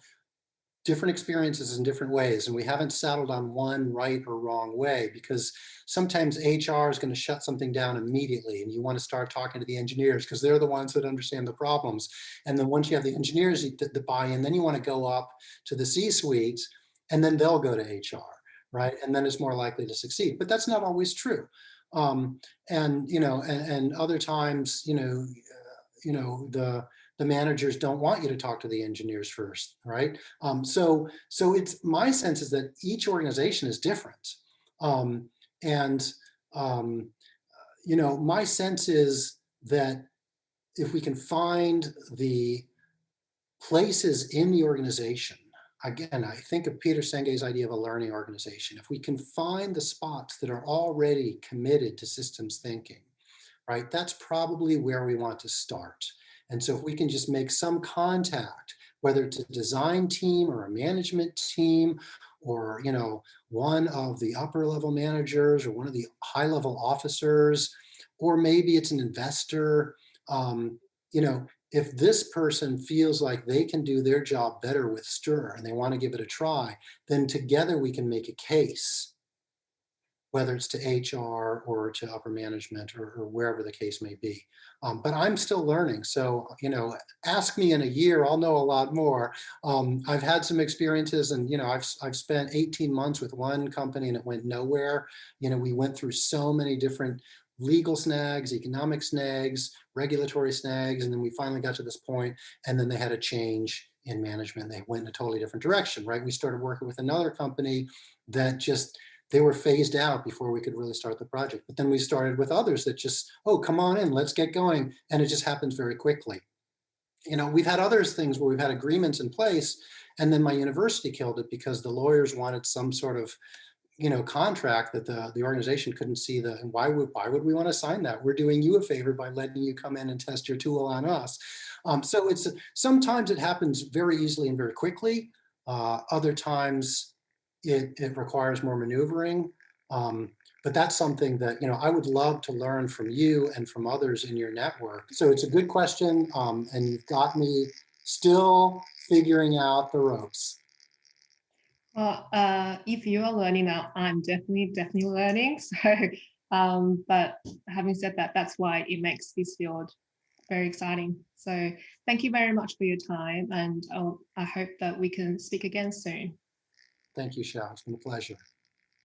different experiences in different ways, and we haven't settled on one right or wrong way because sometimes HR is going to shut something down immediately, and you want to start talking to the engineers because they're the ones that understand the problems. And then once you have the engineers the buy-in, then you want to go up to the C-suites, and then they'll go to HR, right? And then it's more likely to succeed. But that's not always true. And other times, the managers don't want you to talk to the engineers first, right? So it's my sense is that each organization is different, and um, my sense is that if we can find the places in the organization, again, I think of Peter Senge's idea of a learning organization. If we can find the spots that are already committed to systems thinking, right? That's probably where we want to start. And so if we can just make some contact, whether it's a design team or a management team, or one of the upper level managers or one of the high level officers, or maybe it's an investor, um, if this person feels like they can do their job better with STIR and they want to give it a try, then together we can make a case, whether it's to HR or to upper management or wherever the case may be. But I'm still learning. So, ask me in a year, I'll know a lot more. I've had some experiences and, I've spent 18 months with one company and it went nowhere. We went through so many different legal snags, economic snags, regulatory snags, and then we finally got to this point, and then they had a change in management. They went in a totally different direction, right? We started working with another company that just, they were phased out before we could really start the project. But then we started with others that just, oh, come on in, let's get going. And it just happens very quickly. We've had other things where we've had agreements in place, and then my university killed it because the lawyers wanted some sort of contract that the organization couldn't see and why would we want to sign that? We're doing you a favor by letting you come in and test your tool on us. So sometimes it happens very easily and very quickly. Other times it requires more maneuvering. But that's something that, I would love to learn from you and from others in your network. So it's a good question, and you've got me still figuring out the ropes. Well, if you are learning now, I'm definitely learning. So, but having said that, that's why it makes this field very exciting. So thank you very much for your time, and I hope that we can speak again soon. Thank you, Shah. It's been a pleasure.